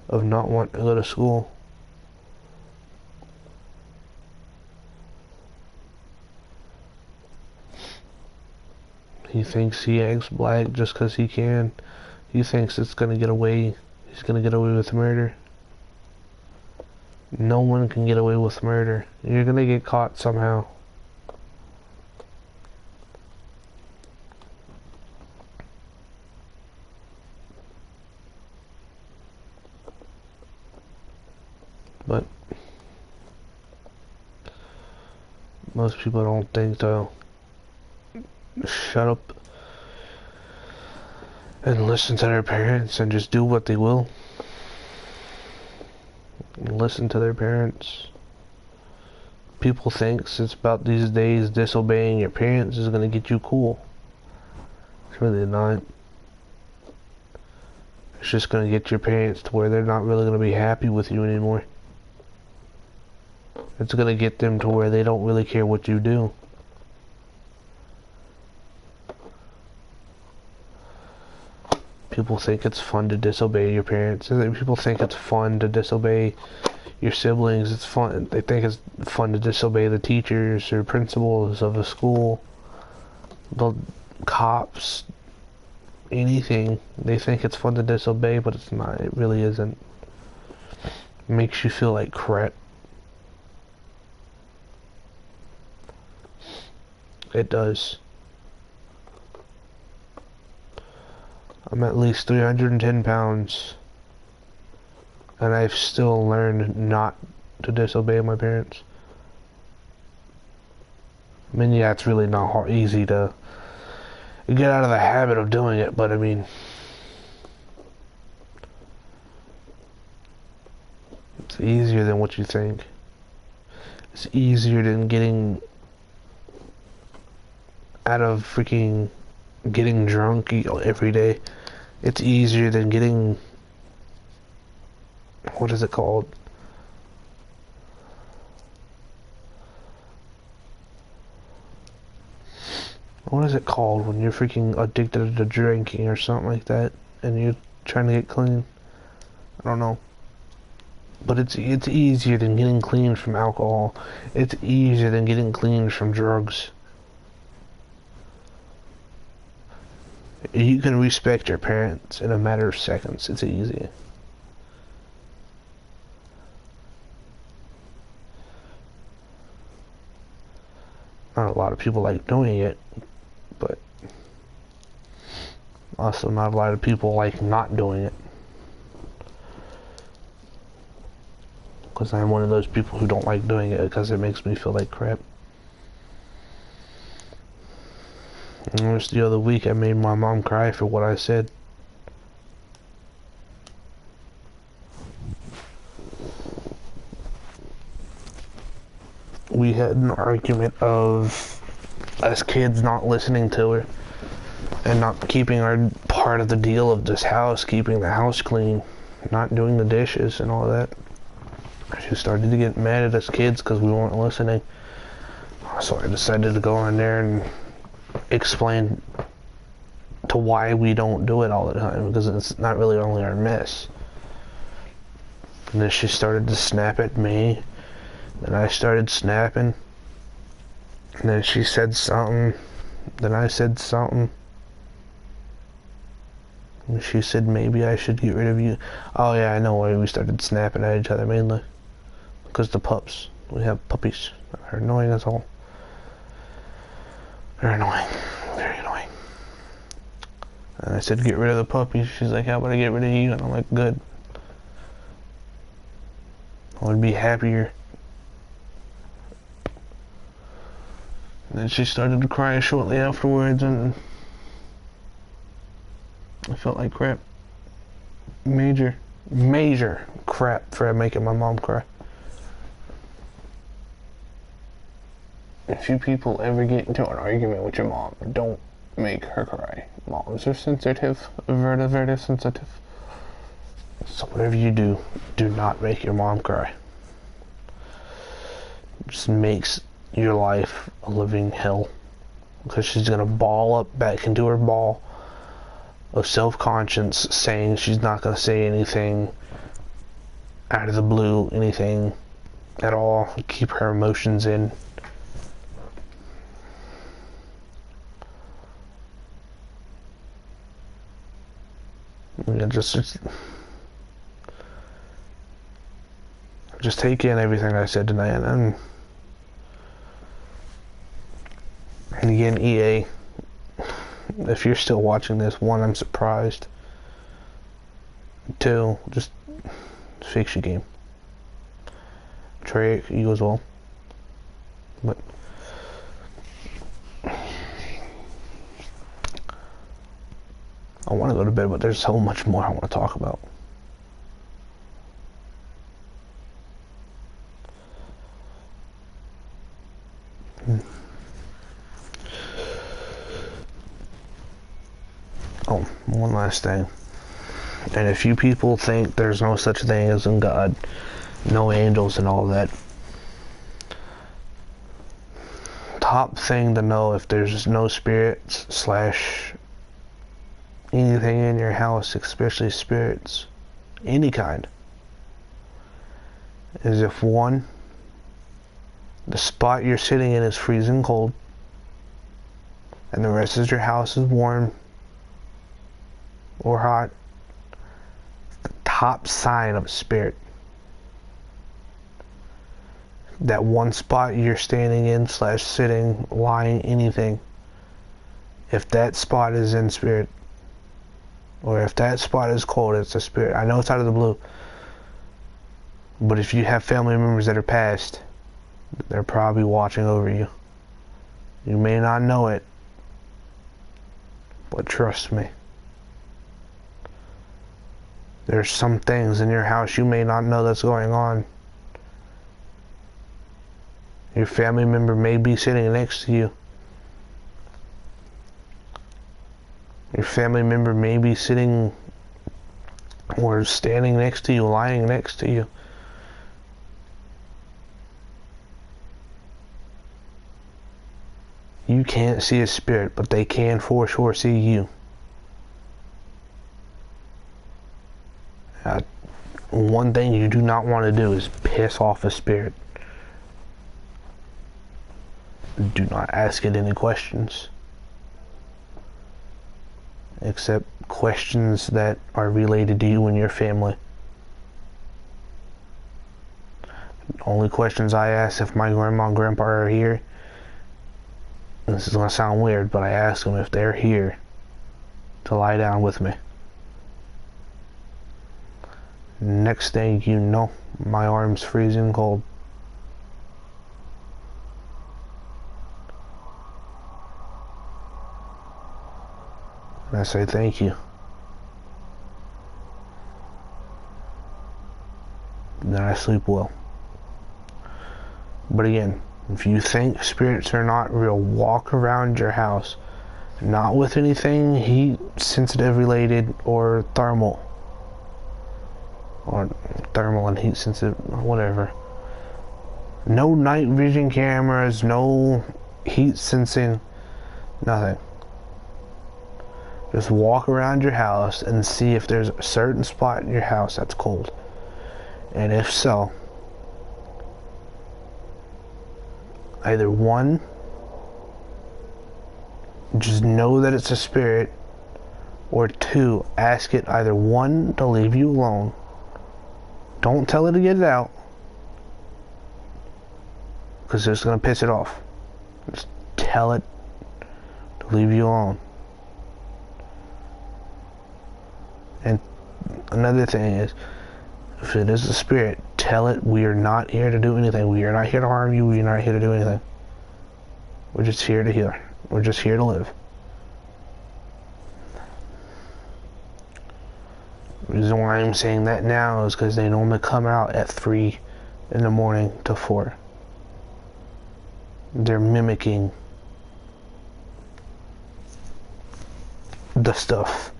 of not wanting to go to school. He thinks he acts black just because he can. He thinks it's gonna get away. He's gonna get away with murder. No one can get away with murder. You're gonna get caught somehow. But most people don't think they'll shut up and listen to their parents and just do what they will. Listen to their parents. People think it's about these days disobeying your parents is going to get you cool. It's really not. It's just going to get your parents to where they're not really going to be happy with you anymore. It's going to get them to where they don't really care what you do. People think it's fun to disobey your parents. People think it's fun to disobey your siblings. It's fun. They think it's fun to disobey the teachers or principals of a school, the cops, anything. They think it's fun to disobey, but it's not. It really isn't. It makes you feel like crap. It does. I'm at least 310 pounds, and I've still learned not to disobey my parents. I mean, yeah, it's really not easy to get out of the habit of doing it, but I mean, it's easier than what you think. It's easier than getting out of freaking getting drunk every day. It's easier than getting, what is it called? What is it called when you're freaking addicted to drinking or something like that and you're trying to get clean? I don't know. But it's easier than getting clean from alcohol. It's easier than getting clean from drugs. You can respect your parents in a matter of seconds. It's easy. Not a lot of people like doing it, but also not a lot of people like not doing it. Because I'm one of those people who don't like doing it because it makes me feel like crap. And just the other week I made my mom cry for what I said. We had an argument of us kids not listening to her and not keeping our part of the deal of this house, keeping the house clean, not doing the dishes and all that. She started to get mad at us kids because we weren't listening. So I decided to go in there and explain to why we don't do it all the time, because it's not really only our mess. And then she started to snap at me, then I started snapping, and then she said something, then I said something, and she said maybe I should get rid of you. Oh yeah, I know why we started snapping at each other, mainly because the pups. We have puppies. They're annoying as all. They're annoying. Very annoying. And I said, get rid of the puppies. She's like, how about I get rid of you? And I'm like, good. I would be happier. And then she started to cry shortly afterwards, and I felt like crap. Major crap for making my mom cry. If you people ever get into an argument with your mom, don't make her cry. Moms are sensitive, very sensitive. So whatever you do, do not make your mom cry. It just makes your life a living hell. Because she's gonna ball up back into her ball of self-conscience, saying she's not gonna say anything out of the blue, anything at all. Keep her emotions in. Yeah, just take in everything I said tonight, and again, EA, if you're still watching this, 1, I'm surprised. 2, just fix your game. Trey, you as well. But I want to go to bed, but there's so much more I want to talk about. Oh, one last thing. And if you people think there's no such thing as in God, no angels and all that, top thing to know, if there's no spirits / anything in your house, especially spirits, any kind, is if one, the spot you're sitting in is freezing cold, and the rest of your house is warm or hot, the top sign of a spirit. That one spot you're standing in / sitting, lying, anything, if that spot is in spirit, or if that spot is cold, it's a spirit. I know it's out of the blue, but if you have family members that are passed, they're probably watching over you. You may not know it, but trust me, there's some things in your house you may not know that's going on. Your family member may be sitting next to you. Your family member may be sitting or standing next to you, lying next to you. You can't see a spirit, but they can for sure see you. One thing you do not want to do is piss off a spirit. Do not ask it any questions, except questions that are related to you and your family. Only questions I ask if my grandma and grandpa are here, and this is going to sound weird, but I ask them if they're here to lie down with me. Next thing you know, my arm's freezing cold. And I say thank you. Then I sleep well. But again, if you think spirits are not real, walk around your house. Not with anything heat sensitive related or thermal. Or thermal and heat sensitive, whatever. No night vision cameras, no heat sensing, nothing. Just walk around your house and see if there's a certain spot in your house that's cold. And if so, either one, just know that it's a spirit, or two, ask it either one, to leave you alone. Don't tell it to get it out, because it's going to piss it off. Just tell it to leave you alone. And another thing is, if it is a spirit, tell it we are not here to do anything. We are not here to harm you. We are not here to do anything. We're just here to heal. We're just here to live. The reason why I'm saying that now is because they normally come out at 3 in the morning to 4. They're mimicking the stuff.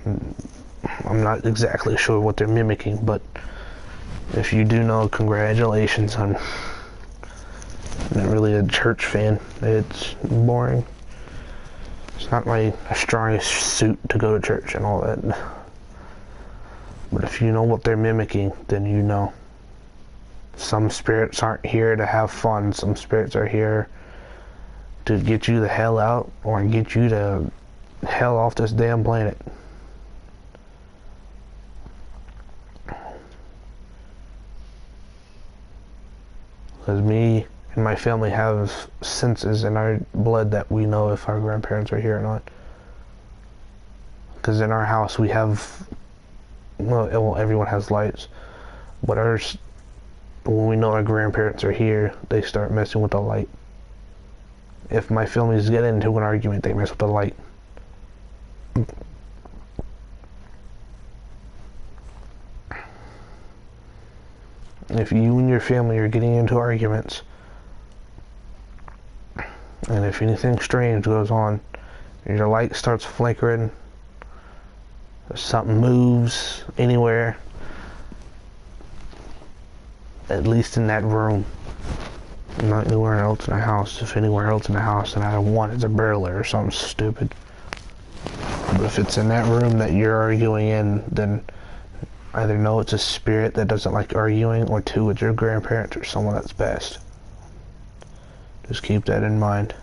I'm not exactly sure what they're mimicking, but if you do know, congratulations. I'm not really a church fan. It's boring. It's not my strongest suit to go to church and all that. But if you know what they're mimicking, then you know. Some spirits aren't here to have fun. Some spirits are here to get you the hell out, or get you to hell off this damn planet. Because me and my family have senses in our blood that we know if our grandparents are here or not. Because in our house we have, well, everyone has lights, but ours, when we know our grandparents are here, they start messing with the light. If my families get into an argument, they mess with the light. If you and your family are getting into arguments, and if anything strange goes on, your light starts flickering, if something moves anywhere, at least in that room, not anywhere else in the house. If anywhere else in the house, then I want it's a burglar or something stupid. But if it's in that room that you're arguing in, then either know it's a spirit that doesn't like arguing, or two, it's your grandparents or someone that's passed. Just keep that in mind.